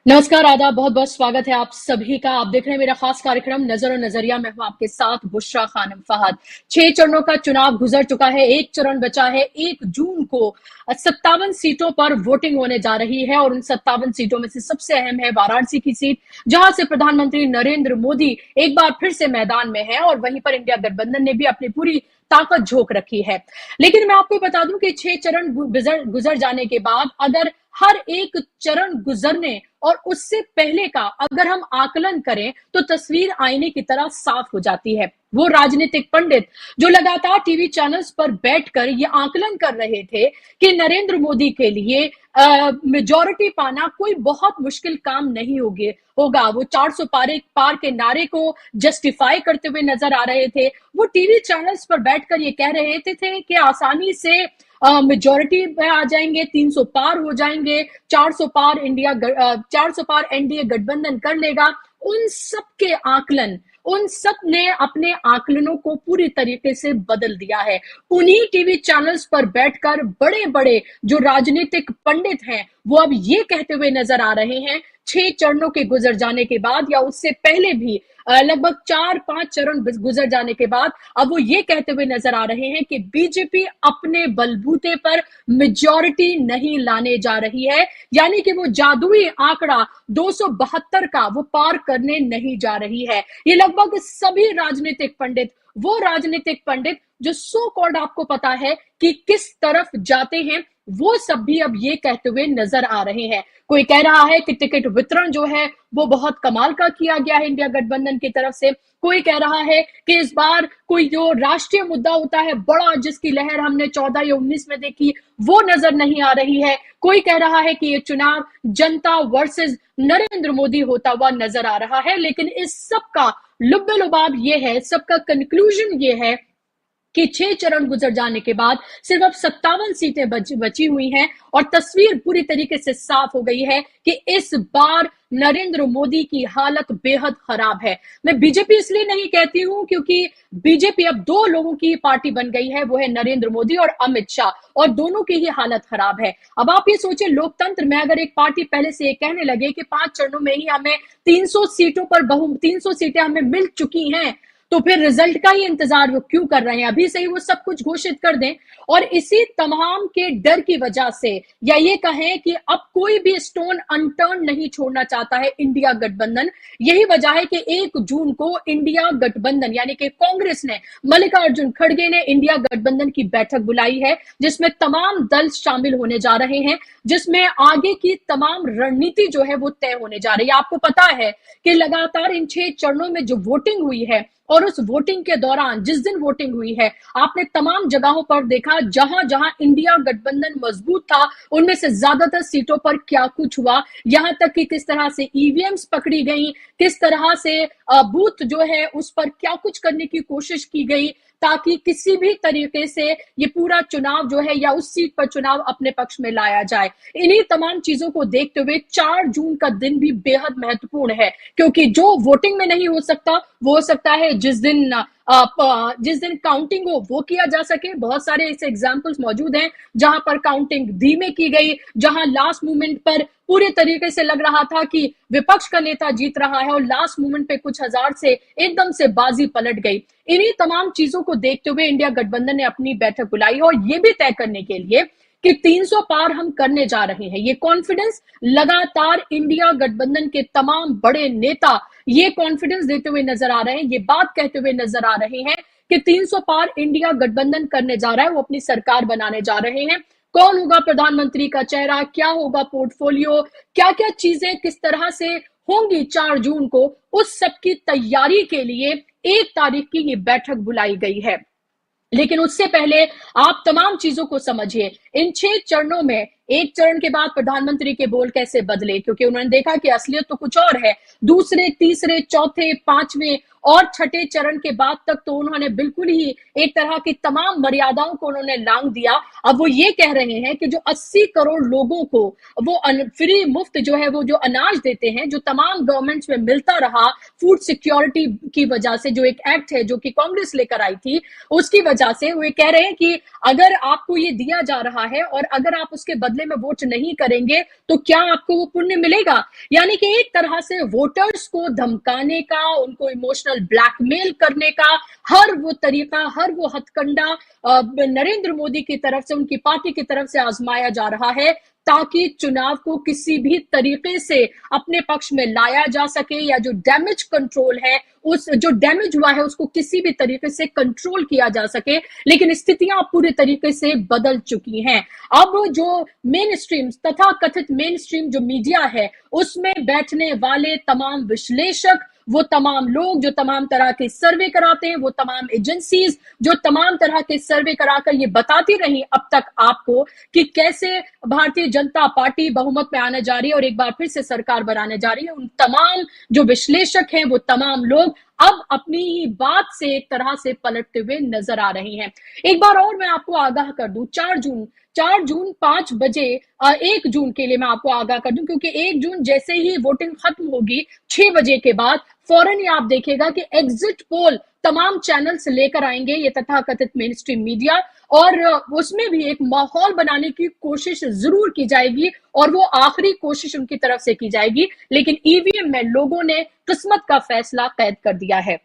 नमस्कार, आदाब, बहुत बहुत स्वागत है आप सभी का। आप देख रहे हैं मेरा खास कार्यक्रम नजर और नजरिया। मैं हूं आपके साथ बुशरा खानम फहद। 6 चरणों का चुनाव गुजर चुका है, एक चरण बचा है। 1 जून को 57 सीटों पर वोटिंग होने जा रही है और उन 57 सीटों में से सबसे अहम है वाराणसी की सीट, जहां से प्रधानमंत्री नरेंद्र मोदी एक बार फिर से मैदान में है और वहीं पर इंडिया गठबंधन ने भी अपनी पूरी ताकत झोंक रखी है। लेकिन मैं आपको बता दूं कि 6 चरण गुजर जाने के बाद अगर हर एक चरण गुजरने और उससे पहले का अगर हम आकलन करें तो तस्वीर आईने की तरह साफ हो जाती है। वो राजनीतिक पंडित जो लगातार टीवी चैनल्स पर बैठकर ये आकलन कर रहे थे कि नरेंद्र मोदी के लिए मेजॉरिटी पाना कोई बहुत मुश्किल काम नहीं होगा। वो 400 पार के नारे को जस्टिफाई करते हुए नजर आ रहे थे। वो टीवी चैनल्स पर बैठकर ये कह रहे थे कि आसानी से मेजॉरिटी में आ जाएंगे, 300 पार हो जाएंगे, 400 पार एनडीए गठबंधन कर लेगा। उन सब ने अपने आकलनों को पूरी तरीके से बदल दिया है। उन्हीं टीवी चैनल्स पर बैठकर बड़े बड़े जो राजनीतिक पंडित हैं वो अब ये कहते हुए नजर आ रहे हैं 6 चरणों के गुजर जाने के बाद या उससे पहले भी लगभग 4-5 चरण गुजर जाने के बाद अब वो ये कहते हुए नजर आ रहे हैं कि बीजेपी अपने बलबूते पर मेजॉरिटी नहीं लाने जा रही है, यानी कि वो जादुई आंकड़ा 272 का वो पार करने नहीं जा रही है। ये लगभग सभी राजनीतिक पंडित जो सो कॉल्ड आपको पता है कि किस तरफ जाते हैं, वो सब भी अब ये कहते हुए नजर आ रहे हैं। कोई कह रहा है कि टिकट वितरण जो है वो बहुत कमाल का किया गया है इंडिया गठबंधन की तरफ से। कोई कह रहा है कि इस बार कोई जो राष्ट्रीय मुद्दा होता है बड़ा, जिसकी लहर हमने 14 या 19 में देखी, वो नजर नहीं आ रही है। कोई कह रहा है कि ये चुनाव जनता वर्सेस नरेंद्र मोदी होता हुआ नजर आ रहा है। लेकिन इस सब का लुब्बे लुबाब ये है, सबका कंक्लूजन ये है कि 6 चरण गुजर जाने के बाद सिर्फ अब 57 सीटें बची हुई हैं और तस्वीर पूरी तरीके से साफ हो गई है कि इस बार नरेंद्र मोदी की हालत बेहद खराब है। मैं बीजेपी इसलिए नहीं कहती हूं क्योंकि बीजेपी अब 2 लोगों की पार्टी बन गई है, वो है नरेंद्र मोदी और अमित शाह, और दोनों की ही हालत खराब है। अब आप ये सोचें, लोकतंत्र में अगर एक पार्टी पहले से ये कहने लगे कि 5 चरणों में ही हमें 300 सीटें हमें मिल चुकी हैं, तो फिर रिजल्ट का ही इंतजार वो क्यों कर रहे हैं? अभी से ही वो सब कुछ घोषित कर दें। और इसी तमाम के डर की वजह से, या ये कहें कि अब कोई भी स्टोन अनटर्न नहीं छोड़ना चाहता है इंडिया गठबंधन। यही वजह है कि 1 जून को इंडिया गठबंधन यानी कि कांग्रेस ने, मल्लिकार्जुन खड़गे ने इंडिया गठबंधन की बैठक बुलाई है, जिसमें तमाम दल शामिल होने जा रहे हैं, जिसमें आगे की तमाम रणनीति जो है वो तय होने जा रही है। आपको पता है कि लगातार इन 6 चरणों में जो वोटिंग हुई है और उस वोटिंग के दौरान, जिस दिन वोटिंग हुई है, आपने तमाम जगहों पर देखा जहां जहां इंडिया गठबंधन मजबूत था, उनमें से ज्यादातर सीटों पर क्या कुछ हुआ, यहां तक कि किस तरह से ईवीएम्स पकड़ी गई, किस तरह से बूथ जो है उस पर क्या कुछ करने की कोशिश की गई ताकि किसी भी तरीके से ये पूरा चुनाव जो है या उस सीट पर चुनाव अपने पक्ष में लाया जाए। इन्हीं तमाम चीजों को देखते हुए 4 जून का दिन भी बेहद महत्वपूर्ण है, क्योंकि जो वोटिंग में नहीं हो सकता वो हो सकता है जिस दिन काउंटिंग हो वो किया जा सके। बहुत सारे ऐसे एग्जाम्पल्स मौजूद हैं जहां पर काउंटिंग धीमे की गई, जहां लास्ट मोमेंट पर पूरे तरीके से लग रहा था कि विपक्ष का नेता जीत रहा है और लास्ट मोमेंट पे कुछ हजार से एकदम से बाजी पलट गई। इन्हीं तमाम चीजों को देखते हुए इंडिया गठबंधन ने अपनी बैठक बुलाई और ये भी तय करने के लिए कि 300 पार हम करने जा रहे हैं। ये कॉन्फिडेंस लगातार इंडिया गठबंधन के तमाम बड़े नेता ये कॉन्फिडेंस देते हुए नजर आ रहे हैं, ये बात कहते हुए नजर आ रहे हैं कि 300 पार इंडिया गठबंधन करने जा रहा है, वो अपनी सरकार बनाने जा रहे हैं। कौन होगा प्रधानमंत्री का चेहरा, क्या होगा पोर्टफोलियो, क्या क्या चीजें किस तरह से होंगी 4 जून को, उस सब की तैयारी के लिए 1 तारीख की ये बैठक बुलाई गई है। लेकिन उससे पहले आप तमाम चीजों को समझिए। इन 6 चरणों में 1 चरण के बाद प्रधानमंत्री के बोल कैसे बदले, क्योंकि उन्होंने देखा कि असलियत तो कुछ और है। दूसरे, तीसरे, चौथे, 5वें और 6ठे चरण के बाद तक तो उन्होंने बिल्कुल ही एक तरह की तमाम मर्यादाओं को उन्होंने लांघ दिया। अब वो ये कह रहे हैं कि जो 80 करोड़ लोगों को वो फ्री मुफ्त जो है वो जो अनाज देते हैं, जो तमाम गवर्नमेंट्स में मिलता रहा फूड सिक्योरिटी की वजह से, जो एक एक्ट है जो कि कांग्रेस लेकर आई थी, उसकी वजह से वो कह रहे हैं कि अगर आपको ये दिया जा रहा है और अगर आप उसके बदले बदले में वोट नहीं करेंगे तो क्या आपको वो पुण्य मिलेगा? यानी कि एक तरह से वोटर्स को धमकाने का, उनको इमोशनल ब्लैकमेल करने का हर वो तरीका, हर वो हथकंडा नरेंद्र मोदी की तरफ से, उनकी पार्टी की तरफ से आजमाया जा रहा है ताकि चुनाव को किसी भी तरीके से अपने पक्ष में लाया जा सके, या जो डैमेज कंट्रोल है, उस जो डैमेज हुआ है उसको किसी भी तरीके से कंट्रोल किया जा सके। लेकिन स्थितियां पूरी तरीके से बदल चुकी हैं। अब जो मेन स्ट्रीम, तथा कथित मेन स्ट्रीम जो मीडिया है, उसमें बैठने वाले तमाम विश्लेषक, वो तमाम लोग जो तमाम तरह के सर्वे कराते हैं, वो तमाम एजेंसीज जो तमाम तरह के सर्वे कराकर ये बताती रही अब तक आपको कि कैसे भारतीय जनता पार्टी बहुमत में आने जा रही है और एक बार फिर से सरकार बनाने जा रही है, उन तमाम जो विश्लेषक हैं, वो तमाम लोग अब अपनी ही बात से एक तरह से पलटते हुए नजर आ रही हैं। एक बार और मैं आपको आगाह कर दूं, 4 जून 5 बजे, 1 जून के लिए मैं आपको आगाह कर दूं, क्योंकि 1 जून जैसे ही वोटिंग खत्म होगी 6 बजे के बाद फौरन ही आप देखिएगा कि एग्जिट पोल तमाम चैनल्स लेकर आएंगे, ये तथाकथित मेन स्ट्रीम मीडिया, और उसमें भी एक माहौल बनाने की कोशिश जरूर की जाएगी, और वो आखिरी कोशिश उनकी तरफ से की जाएगी। लेकिन ईवीएम में लोगों ने किस्मत का फैसला कैद कर दिया है।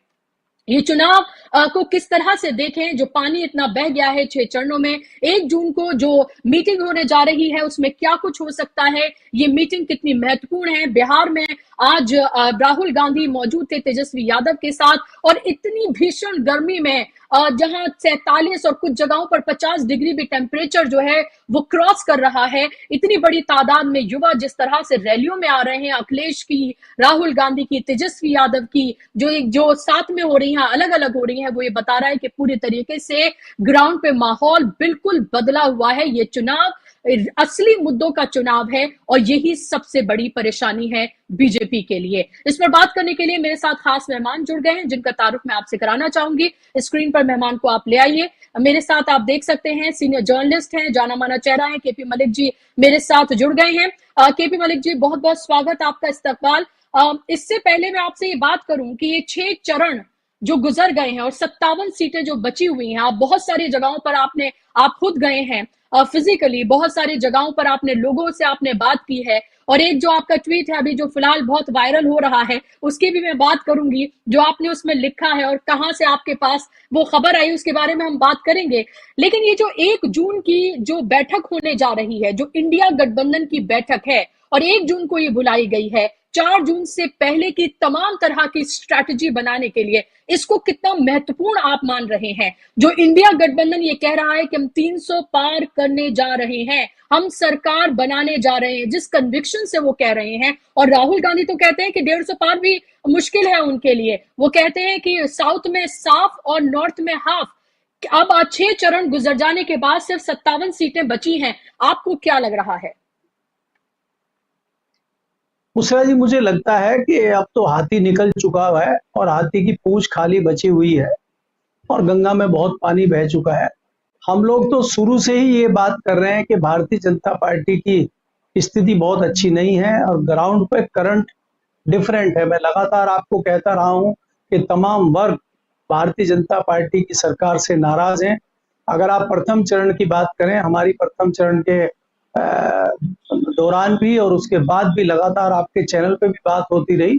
ये चुनाव को किस तरह से देखें, जो पानी इतना बह गया है 6 चरणों में, 1 जून को जो मीटिंग होने जा रही है उसमें क्या कुछ हो सकता है, ये मीटिंग कितनी महत्वपूर्ण है। बिहार में आज राहुल गांधी मौजूद थे तेजस्वी यादव के साथ, और इतनी भीषण गर्मी में जहां 47 और कुछ जगहों पर 50 डिग्री भी टेम्परेचर जो है वो क्रॉस कर रहा है, इतनी बड़ी तादाद में युवा जिस तरह से रैलियों में आ रहे हैं, अखिलेश की, राहुल गांधी की, तेजस्वी यादव की, जो साथ में हो रही हैं, अलग अलग हो रही हैं, वो ये बता रहा है कि पूरी तरीके से ग्राउंड पे माहौल बिल्कुल बदला हुआ है। ये चुनाव असली मुद्दों का चुनाव है, और यही सबसे बड़ी परेशानी है बीजेपी के लिए। इस पर बात करने के लिए मेरे साथ खास मेहमान जुड़ गए हैं, जिनका तारुफ मैं आपसे कराना चाहूंगी। स्क्रीन पर मेहमान को आप ले आइए। मेरे साथ आप देख सकते हैं सीनियर जर्नलिस्ट हैं, जाना माना चेहरा है, केपी मलिक जी मेरे साथ जुड़ गए हैं। केपी मलिक जी, बहुत बहुत स्वागत, आपका इस्तकबाल। इससे पहले मैं आपसे ये बात करूं कि ये 6 चरण जो गुजर गए हैं और 57 सीटें जो बची हुई हैं, आप बहुत सारी जगहों पर आप खुद गए हैं फिजिकली, बहुत सारी जगहों पर आपने लोगों से आपने बात की है, और एक जो आपका ट्वीट है अभी जो फिलहाल बहुत वायरल हो रहा है, उसकी भी मैं बात करूंगी, जो आपने उसमें लिखा है और कहां से आपके पास वो खबर आई, उसके बारे में हम बात करेंगे। लेकिन ये जो 1 जून की जो बैठक होने जा रही है, जो इंडिया गठबंधन की बैठक है, और 1 जून को ये बुलाई गई है, 4 जून से पहले की तमाम तरह की स्ट्रैटेजी बनाने के लिए, इसको कितना महत्वपूर्ण आप मान रहे हैं? जो इंडिया गठबंधन ये कह रहा है कि हम 300 पार करने जा रहे हैं, हम सरकार बनाने जा रहे हैं, जिस कन्विक्शन से वो कह रहे हैं, और राहुल गांधी तो कहते हैं कि 150 पार भी मुश्किल है उनके लिए। वो कहते हैं कि साउथ में साफ और नॉर्थ में हाफ। अब 6 चरण गुजर जाने के बाद सिर्फ 57 सीटें बची हैं, आपको क्या लग रहा है? मुसरा जी, मुझे लगता है कि अब तो हाथी निकल चुका है और हाथी की पूंछ खाली बची हुई है, और गंगा में बहुत पानी बह चुका है। हम लोग तो शुरू से ही ये बात कर रहे हैं कि भारतीय जनता पार्टी की स्थिति बहुत अच्छी नहीं है, और ग्राउंड पे करंट डिफरेंट है। मैं लगातार आपको कहता रहा हूं कि तमाम वर्ग भारतीय जनता पार्टी की सरकार से नाराज हैं। अगर आप प्रथम चरण की बात करें, हमारी प्रथम चरण के दौरान भी और उसके बाद भी लगातार आपके चैनल पे भी बात होती रही,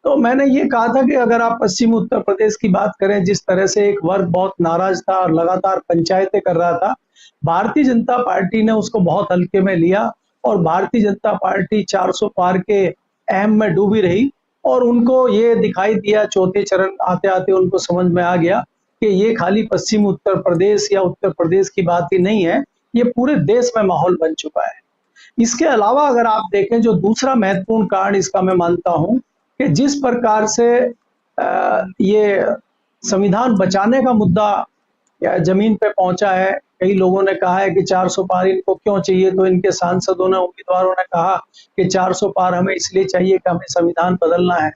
तो मैंने ये कहा था कि अगर आप पश्चिमी उत्तर प्रदेश की बात करें, जिस तरह से एक वर्ग बहुत नाराज था और लगातार पंचायतें कर रहा था, भारतीय जनता पार्टी ने उसको बहुत हल्के में लिया, और भारतीय जनता पार्टी 400 पार के अहम में डूबी रही, और उनको ये दिखाई दिया, चौथे चरण आते आते उनको समझ में आ गया कि ये खाली पश्चिमी उत्तर प्रदेश या उत्तर प्रदेश की बात ही नहीं है, ये पूरे देश में माहौल बन चुका है। इसके अलावा अगर आप देखें, जो दूसरा महत्वपूर्ण कारण इसका मैं मानता हूं कि जिस प्रकार से ये संविधान बचाने का मुद्दा जमीन पे पहुंचा है, कई लोगों ने कहा है कि 400 पार इनको क्यों चाहिए, तो इनके सांसदों ने, उम्मीदवारों ने कहा कि 400 पार हमें इसलिए चाहिए कि हमें संविधान बदलना है।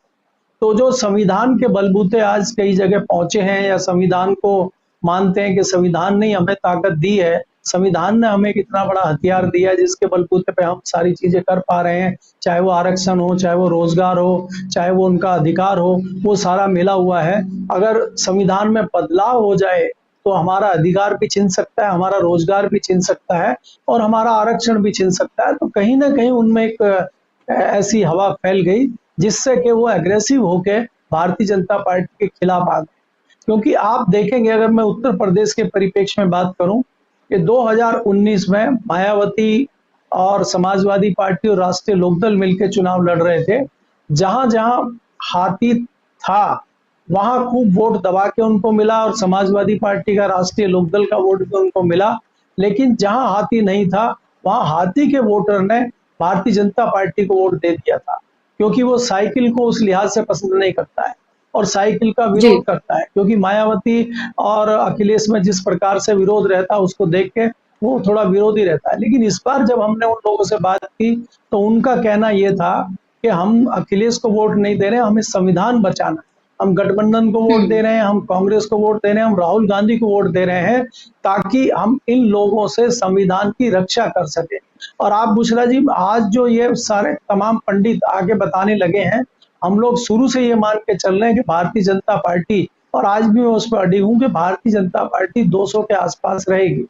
तो जो संविधान के बलबूते आज कई जगह पहुंचे हैं, या संविधान को मानते हैं कि संविधान ने हमें ताकत दी है, संविधान ने हमें कितना बड़ा हथियार दिया है जिसके बलबूते पे हम सारी चीजें कर पा रहे हैं, चाहे वो आरक्षण हो, चाहे वो रोजगार हो, चाहे वो उनका अधिकार हो, वो सारा मिला हुआ है। अगर संविधान में बदलाव हो जाए तो हमारा अधिकार भी छीन सकता है, हमारा रोजगार भी छीन सकता है और हमारा आरक्षण भी छीन सकता है। तो कहीं ना कहीं उनमें एक ऐसी हवा फैल गई जिससे कि वो एग्रेसिव होके भारतीय जनता पार्टी के खिलाफ आ गए। क्योंकि आप देखेंगे, अगर मैं उत्तर प्रदेश के परिप्रेक्ष्य में बात करूं कि 2019 में मायावती और समाजवादी पार्टी और राष्ट्रीय लोकदल मिलकर चुनाव लड़ रहे थे। जहां जहां हाथी था वहां खूब वोट दबा के उनको मिला और समाजवादी पार्टी का, राष्ट्रीय लोकदल का वोट भी उनको मिला। लेकिन जहां हाथी नहीं था वहां हाथी के वोटर ने भारतीय जनता पार्टी को वोट दे दिया था, क्योंकि वो साइकिल को उस लिहाज से पसंद नहीं करता है और साइकिल का जी। विरोध करता है। क्योंकि मायावती और अखिलेश में जिस प्रकार से विरोध रहता है उसको देख के वो थोड़ा विरोधी रहता है। लेकिन इस बार जब हमने उन लोगों से बात की तो उनका कहना यह था कि हम अखिलेश को वोट नहीं दे रहे, हमें संविधान बचाना है। हम गठबंधन को वोट दे रहे हैं, हम कांग्रेस को वोट दे रहे हैं, हम राहुल गांधी को वोट दे रहे हैं, ताकि हम इन लोगों से संविधान की रक्षा कर सके। और आप बुशरा जी, आज जो ये सारे तमाम पंडित आगे बताने लगे हैं, हम लोग शुरू से ये मान के चल रहे हैं कि भारतीय जनता पार्टी, और आज भी मैं उस पर अड़ी हूं कि भारतीय जनता पार्टी 200 के आसपास रहेगी।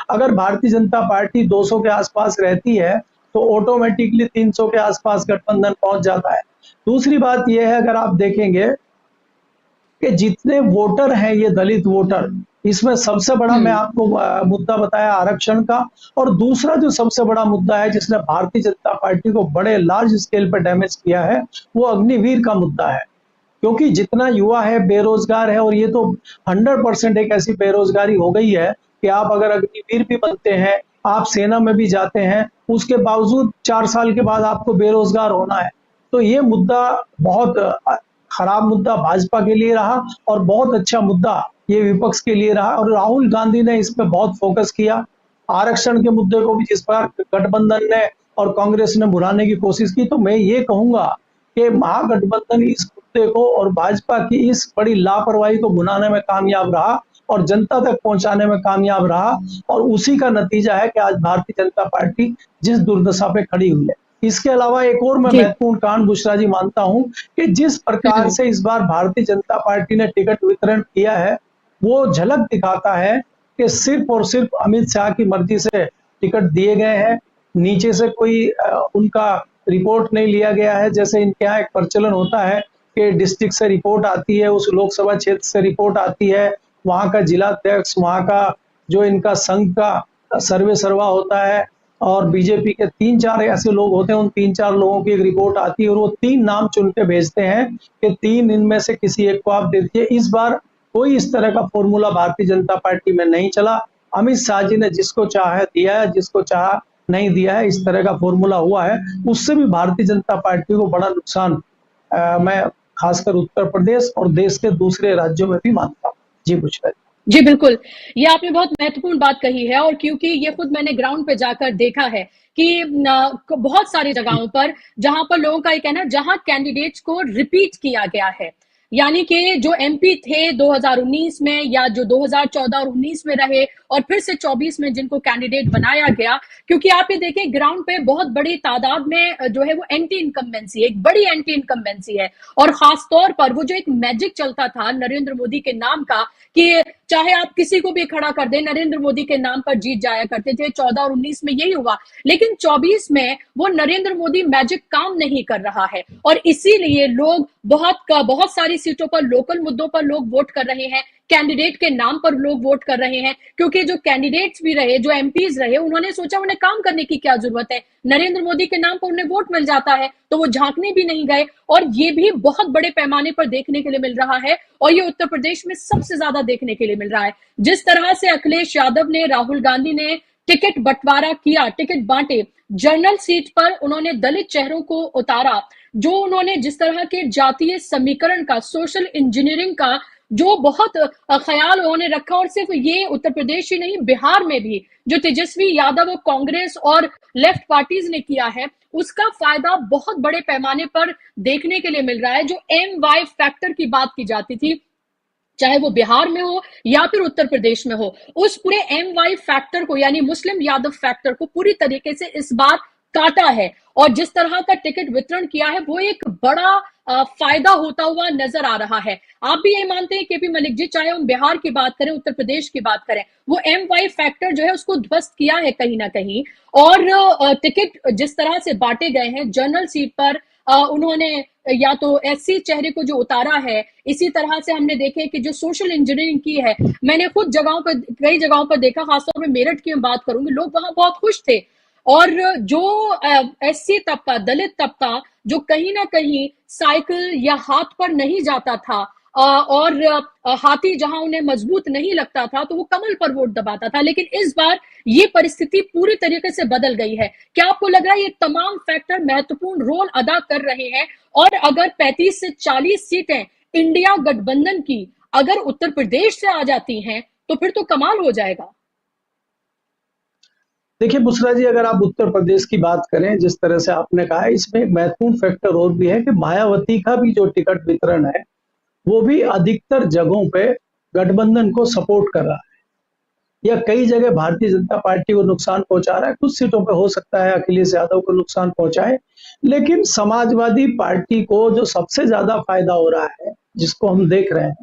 अगर भारतीय जनता पार्टी 200 के आसपास रहती है तो ऑटोमेटिकली 300 के आसपास गठबंधन पहुंच जाता है। दूसरी बात यह है, अगर आप देखेंगे कि जितने वोटर हैं ये दलित वोटर, इसमें सबसे बड़ा मैं आपको मुद्दा बताया आरक्षण का। और दूसरा जो सबसे बड़ा मुद्दा है जिसने भारतीय जनता पार्टी को बड़े लार्ज स्केल पर डैमेज किया है, वो अग्निवीर का मुद्दा है। क्योंकि जितना युवा है बेरोजगार है, और ये तो 100% एक ऐसी बेरोजगारी हो गई है कि आप अगर अग्निवीर भी बनते हैं, आप सेना में भी जाते हैं, उसके बावजूद 4 साल के बाद आपको बेरोजगार होना है। तो ये मुद्दा बहुत खराब मुद्दा भाजपा के लिए रहा और बहुत अच्छा मुद्दा ये विपक्ष के लिए रहा। और राहुल गांधी ने इस पर बहुत फोकस किया। आरक्षण के मुद्दे को भी जिस प्रकार गठबंधन ने और कांग्रेस ने भुलाने की कोशिश की, तो मैं ये कहूंगा कि महागठबंधन इस मुद्दे को और भाजपा की इस बड़ी लापरवाही को भुनाने में कामयाब रहा और जनता तक पहुंचाने में कामयाब रहा। और उसी का नतीजा है कि आज भारतीय जनता पार्टी जिस दुर्दशा पे खड़ी हुई है। इसके अलावा एक और मैं महत्वपूर्ण कांड बुशरा जी मानता हूं कि जिस प्रकार से इस बार भारतीय जनता पार्टी ने टिकट वितरण किया है, वो झलक दिखाता है कि सिर्फ और सिर्फ अमित शाह की मर्जी से टिकट दिए गए हैं। नीचे से कोई उनका रिपोर्ट नहीं लिया गया है। जैसे इनके यहाँ एक प्रचलन होता है कि डिस्ट्रिक्ट से रिपोर्ट आती है, उस लोकसभा क्षेत्र से रिपोर्ट आती है, वहां का जिलाध्यक्ष, वहां का जो इनका संघ का सर्वे सर्वा होता है, और बीजेपी के 3-4 ऐसे लोग होते हैं, उन 3-4 लोगों की एक रिपोर्ट आती है और वो 3 नाम चुन के भेजते हैं कि 3 इनमें से किसी एक को आप दे दीजिए। इस बार कोई इस तरह का फॉर्मूला भारतीय जनता पार्टी में नहीं चला। अमित शाह जी ने जिसको चाहा दिया है, जिसको चाहा नहीं दिया है, इस तरह का फॉर्मूला हुआ है। उससे भी भारतीय जनता पार्टी को बड़ा नुकसान मैं खासकर उत्तर प्रदेश और देश के दूसरे राज्यों में भी मानता हूँ। जी बुशरा जी बिल्कुल, ये आपने बहुत महत्वपूर्ण बात कही है। और क्योंकि ये खुद मैंने ग्राउंड पे जाकर देखा है कि बहुत सारी जगहों पर जहां पर लोगों का ये कहना है, जहां कैंडिडेट्स को रिपीट किया गया है, यानी कि जो एमपी थे 2019 में या जो 2014 और 19 में रहे और फिर से 24 में जिनको कैंडिडेट बनाया गया, क्योंकि आप ये देखें ग्राउंड पे बहुत बड़ी तादाद में जो है वो एंटी इनकम्बेंसी, एक बड़ी एंटी इनकम्बेंसी है। और खासतौर पर वो जो एक मैजिक चलता था नरेंद्र मोदी के नाम का, कि चाहे आप किसी को भी खड़ा कर दें, नरेंद्र मोदी के नाम पर जीत जाया करते थे। 14 और 19 में यही हुआ, लेकिन 24 में वो नरेंद्र मोदी मैजिक काम नहीं कर रहा है। और इसीलिए लोग बहुत सारी सीटों पर, लोकल मुद्दों पर लोग वोट कर रहे हैं, कैंडिडेट के नाम पर लोग वोट कर रहे हैं। क्योंकि जो कैंडिडेट्स भी रहे, जो एमपीज रहे, उन्होंने सोचा उन्हें काम करने की क्या जरूरत है, नरेंद्र मोदी के नाम पर उन्हें वोट मिल जाता है, तो वो झांकने भी नहीं गए। और ये भी बहुत बड़े पैमाने पर देखने के लिए मिल रहा है, और ये उत्तर प्रदेश में सबसे ज्यादा देखने के लिए मिल रहा है। जिस तरह से अखिलेश यादव ने, राहुल गांधी ने टिकट बंटवारा किया, टिकट बांटे, जनरल सीट पर उन्होंने दलित चेहरों को उतारा, जो उन्होंने जिस तरह के जातीय समीकरण का, सोशल इंजीनियरिंग का जो बहुत ख्याल उन्होंने रखा, और सिर्फ ये उत्तर प्रदेश ही नहीं, बिहार में भी जो तेजस्वी यादव और कांग्रेस और लेफ्ट पार्टीज ने किया है, उसका फायदा बहुत बड़े पैमाने पर देखने के लिए मिल रहा है। जो MY फैक्टर की बात की जाती थी, चाहे वो बिहार में हो या फिर उत्तर प्रदेश में हो, उस पूरे MY फैक्टर को, यानी मुस्लिम यादव फैक्टर को पूरी तरीके से इस बार काटा है और जिस तरह का टिकट वितरण किया है वो एक बड़ा फायदा होता हुआ नजर आ रहा है। आप भी ये मानते हैं केपी मलिक जी, चाहे हम बिहार की बात करें, उत्तर प्रदेश की बात करें, वो MY फैक्टर जो है उसको ध्वस्त किया है कहीं ना कहीं। और टिकट जिस तरह से बांटे गए हैं जनरल सीट पर, उन्होंने या तो SC चेहरे को जो उतारा है, इसी तरह से हमने देखे कि जो सोशल इंजीनियरिंग की है, मैंने खुद जगहों पर, कई जगहों पर देखा, खासतौर पर मेरठ की मैं बात करूंगी, लोग वहां बहुत खुश थे। और जो SC तबका, दलित तबका, जो कहीं ना कहीं साइकिल या हाथ पर नहीं जाता था, और हाथी जहां उन्हें मजबूत नहीं लगता था, तो वो कमल पर वोट दबाता था। लेकिन इस बार ये परिस्थिति पूरी तरीके से बदल गई है। क्या आपको लग रहा है ये तमाम फैक्टर महत्वपूर्ण रोल अदा कर रहे हैं? और अगर 35 से 40 सीटें इंडिया गठबंधन की अगर उत्तर प्रदेश से आ जाती हैं, तो फिर तो कमाल हो जाएगा। देखिए बुशरा जी, अगर आप उत्तर प्रदेश की बात करें, जिस तरह से आपने कहा, इसमें एक महत्वपूर्ण फैक्टर और भी है कि मायावती का भी जो टिकट वितरण है वो भी अधिकतर जगहों पे गठबंधन को सपोर्ट कर रहा है, या कई जगह भारतीय जनता पार्टी को नुकसान पहुंचा रहा है। कुछ सीटों पे हो सकता है अखिलेश यादव को नुकसान पहुंचाए, लेकिन समाजवादी पार्टी को जो सबसे ज्यादा फायदा हो रहा है, जिसको हम देख रहे हैं,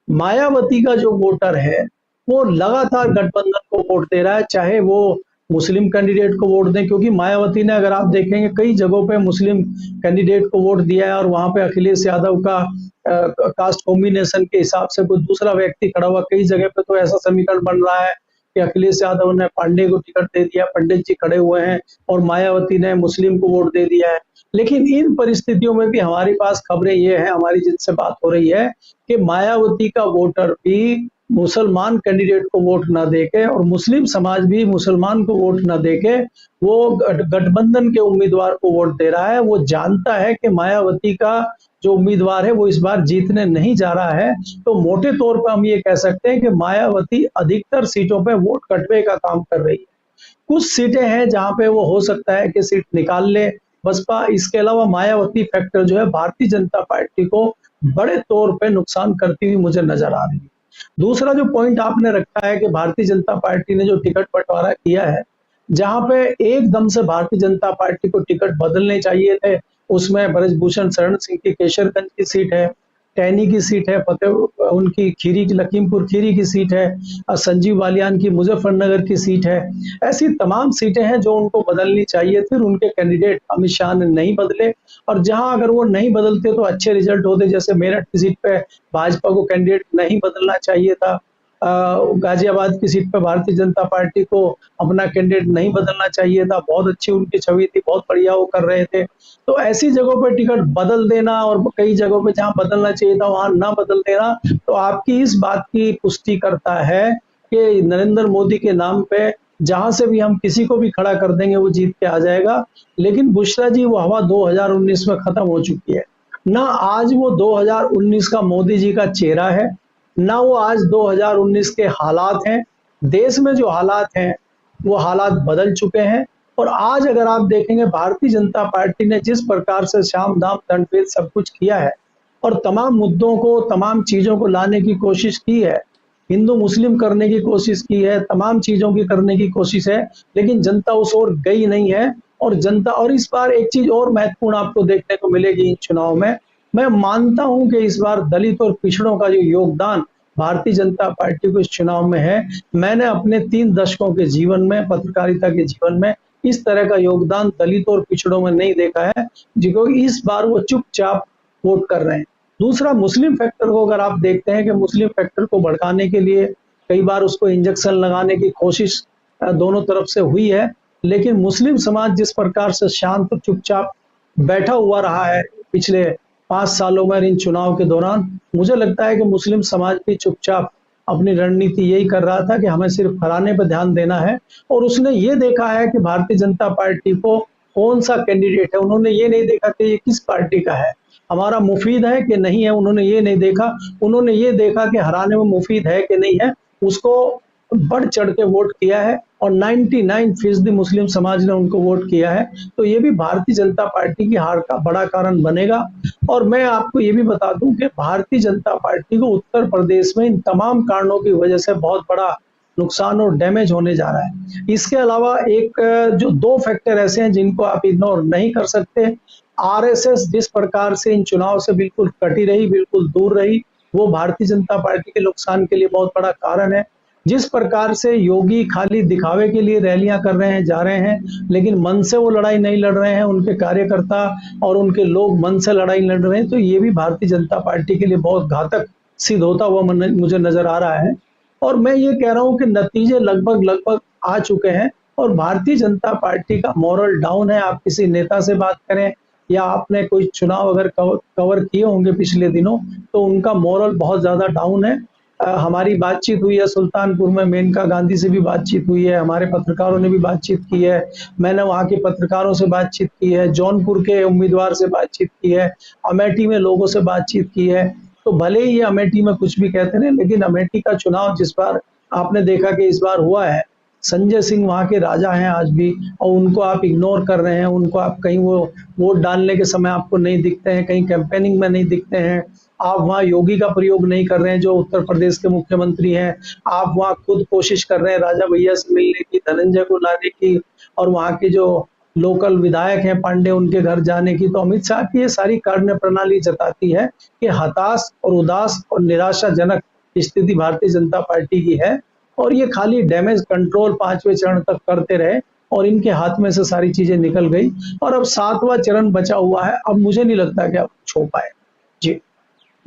मायावती का जो वोटर है वो लगातार गठबंधन को वोट दे रहा है, चाहे वो मुस्लिम कैंडिडेट को वोट दें, क्योंकि मायावती ने, अगर आप देखेंगे, कई जगहों पे मुस्लिम कैंडिडेट को वोट दिया है और वहां पे अखिलेश यादव का कास्ट कॉम्बिनेशन के हिसाब से कोई दूसरा व्यक्ति खड़ा हुआ। कई जगह पे तो ऐसा समीकरण बन रहा है कि अखिलेश यादव ने पांडे को टिकट दे दिया, पंडित जी खड़े हुए हैं, और मायावती ने मुस्लिम को वोट दे दिया है। लेकिन इन परिस्थितियों में भी हमारे पास खबरें ये है, हमारी जिनसे बात हो रही है, कि मायावती का वोटर भी मुसलमान कैंडिडेट को वोट ना देके, और मुस्लिम समाज भी मुसलमान को वोट ना देके, वो गठबंधन के उम्मीदवार को वोट दे रहा है। वो जानता है कि मायावती का जो उम्मीदवार है वो इस बार जीतने नहीं जा रहा है। तो मोटे तौर पर हम ये कह सकते हैं कि मायावती अधिकतर सीटों पे वोट कटवे का काम कर रही है। कुछ सीटें हैं जहां पे वो हो सकता है कि सीट निकाल ले बसपा। इसके अलावा मायावती फैक्टर जो है भारतीय जनता पार्टी को बड़े तौर पे नुकसान करती हुई मुझे नजर आ रही है। दूसरा जो पॉइंट आपने रखा है कि भारतीय जनता पार्टी ने जो टिकट बंटवारा किया है, जहां पे एकदम से भारतीय जनता पार्टी को टिकट बदलने चाहिए थे, उसमें ब्रजभूषण शरण सिंह की केशरगंज की सीट है, टैनी की सीट है, फतेह उनकी खीरी की, लखीमपुर खीरी की सीट है, और संजीव बालियान की मुजफ्फरनगर की सीट है। ऐसी तमाम सीटें हैं जो उनको बदलनी चाहिए थी, उनके कैंडिडेट अमित शाह ने नहीं बदले। और जहां अगर वो नहीं बदलते तो अच्छे रिजल्ट होते, जैसे मेरठ की सीट पे भाजपा को कैंडिडेट नहीं बदलना चाहिए था, गाजियाबाद की सीट पे भारतीय जनता पार्टी को अपना कैंडिडेट नहीं बदलना चाहिए था, बहुत अच्छी उनकी छवि थी, बहुत बढ़िया वो कर रहे थे। तो ऐसी जगहों पे टिकट बदल देना, और कई जगहों पे जहां बदलना चाहिए था वहां ना बदल देना, तो आपकी इस बात की पुष्टि करता है कि नरेंद्र मोदी के नाम पे जहां से भी हम किसी को भी खड़ा कर देंगे वो जीत के आ जाएगा। लेकिन बुशरा जी, वो हवा 2019 में खत्म हो चुकी है। ना आज वो 2019 का मोदी जी का चेहरा है, ना वो आज 2019 के हालात हैं। देश में जो हालात हैं वो हालात बदल चुके हैं। और आज अगर आप देखेंगे, भारतीय जनता पार्टी ने जिस प्रकार से शाम दाम दंड भेद सब कुछ किया है और तमाम मुद्दों को, तमाम चीजों को लाने की कोशिश की है, हिंदू मुस्लिम करने की कोशिश की है, तमाम चीजों की करने की कोशिश है, लेकिन जनता उस ओर गई नहीं है। और जनता, और इस बार एक चीज और महत्वपूर्ण आपको देखने को मिलेगी इन चुनाव में, मैं मानता हूं कि इस बार दलित और पिछड़ों का जो योगदान भारतीय जनता पार्टी को इस चुनाव में है, मैंने अपने 3 दशकों के जीवन में, पत्रकारिता के जीवन में, इस तरह का योगदान दलित और पिछड़ों में नहीं देखा है, जिनको इस बार वो चुपचाप वोट कर रहे हैं। दूसरा, मुस्लिम फैक्टर को अगर आप देखते हैं कि मुस्लिम फैक्टर को भड़काने के लिए कई बार उसको इंजेक्शन लगाने की कोशिश दोनों तरफ से हुई है, लेकिन मुस्लिम समाज जिस प्रकार से शांत चुपचाप बैठा हुआ रहा है पिछले 5 सालों में इन चुनाव के दौरान, मुझे लगता है कि मुस्लिम समाज भी चुपचाप अपनी रणनीति यही कर रहा था कि हमें सिर्फ हराने पर ध्यान देना है। और उसने ये देखा है कि भारतीय जनता पार्टी को कौन सा कैंडिडेट है, उन्होंने ये नहीं देखा कि ये किस पार्टी का है, हमारा मुफीद है कि नहीं है, उन्होंने ये नहीं देखा। उन्होंने ये देखा कि हराने में मुफीद है कि नहीं है, उसको बढ़ चढ़ के वोट किया है, और 99% मुस्लिम समाज ने उनको वोट किया है। तो ये भी भारतीय जनता पार्टी की हार का बड़ा कारण बनेगा। और मैं आपको ये भी बता दूं कि भारतीय जनता पार्टी को उत्तर प्रदेश में इन तमाम कारणों की वजह से बहुत बड़ा नुकसान और डैमेज होने जा रहा है। इसके अलावा एक जो दो फैक्टर ऐसे हैं जिनको आप इग्नोर नहीं कर सकते। आरएसएस जिस प्रकार से इन चुनाव से बिल्कुल कटी रही, बिल्कुल दूर रही, वो भारतीय जनता पार्टी के नुकसान के लिए बहुत बड़ा कारण है। जिस प्रकार से योगी खाली दिखावे के लिए रैलियां कर रहे हैं, जा रहे हैं, लेकिन मन से वो लड़ाई नहीं लड़ रहे हैं, उनके कार्यकर्ता और उनके लोग मन से लड़ाई लड़ रहे हैं, तो ये भी भारतीय जनता पार्टी के लिए बहुत घातक सिद्ध होता हुआ मुझे नजर आ रहा है। और मैं ये कह रहा हूं कि नतीजे लगभग लगभग आ चुके हैं और भारतीय जनता पार्टी का मॉरल डाउन है। आप किसी नेता से बात करें या आपने कोई चुनाव अगर कवर किए होंगे पिछले दिनों, तो उनका मॉरल बहुत ज्यादा डाउन है। हमारी बातचीत हुई है सुल्तानपुर में, मेनका गांधी से भी बातचीत हुई है, हमारे पत्रकारों ने भी बातचीत की है, मैंने वहां के पत्रकारों से बातचीत की है, जौनपुर के उम्मीदवार से बातचीत की है, अमेठी में लोगों से बातचीत की है। तो भले ही ये अमेठी में कुछ भी कहते रहे, लेकिन अमेठी का चुनाव जिस बार आपने देखा कि इस बार हुआ है, संजय सिंह वहां के राजा हैं आज भी, और उनको आप इग्नोर कर रहे हैं। उनको आप कहीं वो वोट डालने के समय आपको नहीं दिखते हैं, कहीं कैंपेनिंग में नहीं दिखते हैं। आप वहां योगी का प्रयोग नहीं कर रहे हैं जो उत्तर प्रदेश के मुख्यमंत्री हैं। आप वहां खुद कोशिश कर रहे हैं राजा भैया से मिलने की, धनंजय को लाने की, और वहां के जो लोकल विधायक हैं पांडे, उनके घर जाने की। तो अमित शाह की ये सारी कार्य प्रणाली जताती है कि हताश और उदास और निराशाजनक स्थिति भारतीय जनता पार्टी की है, और ये खाली डैमेज कंट्रोल 5वें चरण तक करते रहे और इनके हाथ में से सारी चीजें निकल गई और अब 7वां चरण बचा हुआ है। अब मुझे नहीं लगता कि अब कुछ हो पाए। जी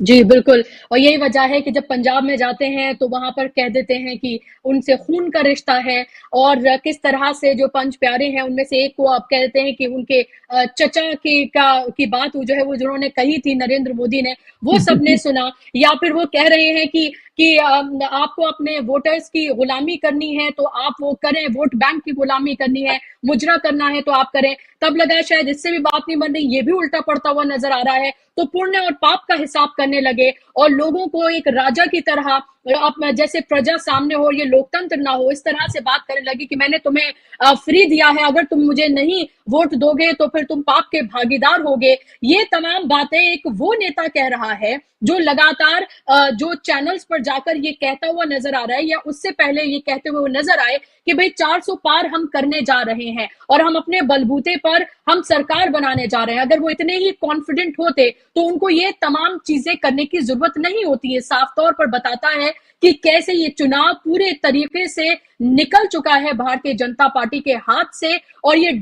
जी, बिल्कुल। और यही वजह है कि जब पंजाब में जाते हैं तो वहां पर कह देते हैं कि उनसे खून का रिश्ता है, और किस तरह से जो पंच प्यारे हैं उनमें से एक को आप कह देते हैं कि उनके चचा की बात जो है वो जिन्होंने कही थी नरेंद्र मोदी ने, वो सबने सुना। या फिर वो कह रहे हैं कि आपको अपने वोटर्स की गुलामी करनी है तो आप वो करें, वोट बैंक की गुलामी करनी है, मुजरा करना है तो आप करें। तब लगा शायद इससे भी बात नहीं बन रही, ये भी उल्टा पड़ता हुआ नजर आ रहा है। तो पुण्य और पाप का हिसाब करने लगे और लोगों को एक राजा की तरह, आप जैसे प्रजा सामने हो, ये लोकतंत्र ना हो, इस तरह से बात करने लगी कि मैंने तुम्हें फ्री दिया है, अगर तुम मुझे नहीं वोट दोगे तो फिर तुम पाप के भागीदार होगे। ये तमाम बातें एक वो नेता कह रहा है जो लगातार जो चैनल्स पर जाकर ये कहता हुआ नजर आ रहा है, या उससे पहले ये कहते हुए नजर आए कि भाई 400 पार हम करने जा रहे हैं और हम अपने बलबूते पर हम सरकार बनाने जा रहे हैं। अगर वो इतने ही कॉन्फिडेंट होते तो उनको ये तमाम चीजें करने की जरूरत नहीं होती है। साफ तौर पर बताता है कि कैसे ये चुनाव पूरे तरीके से निकल चुका है भारतीय जनता पार्टी के हाथ से। और ये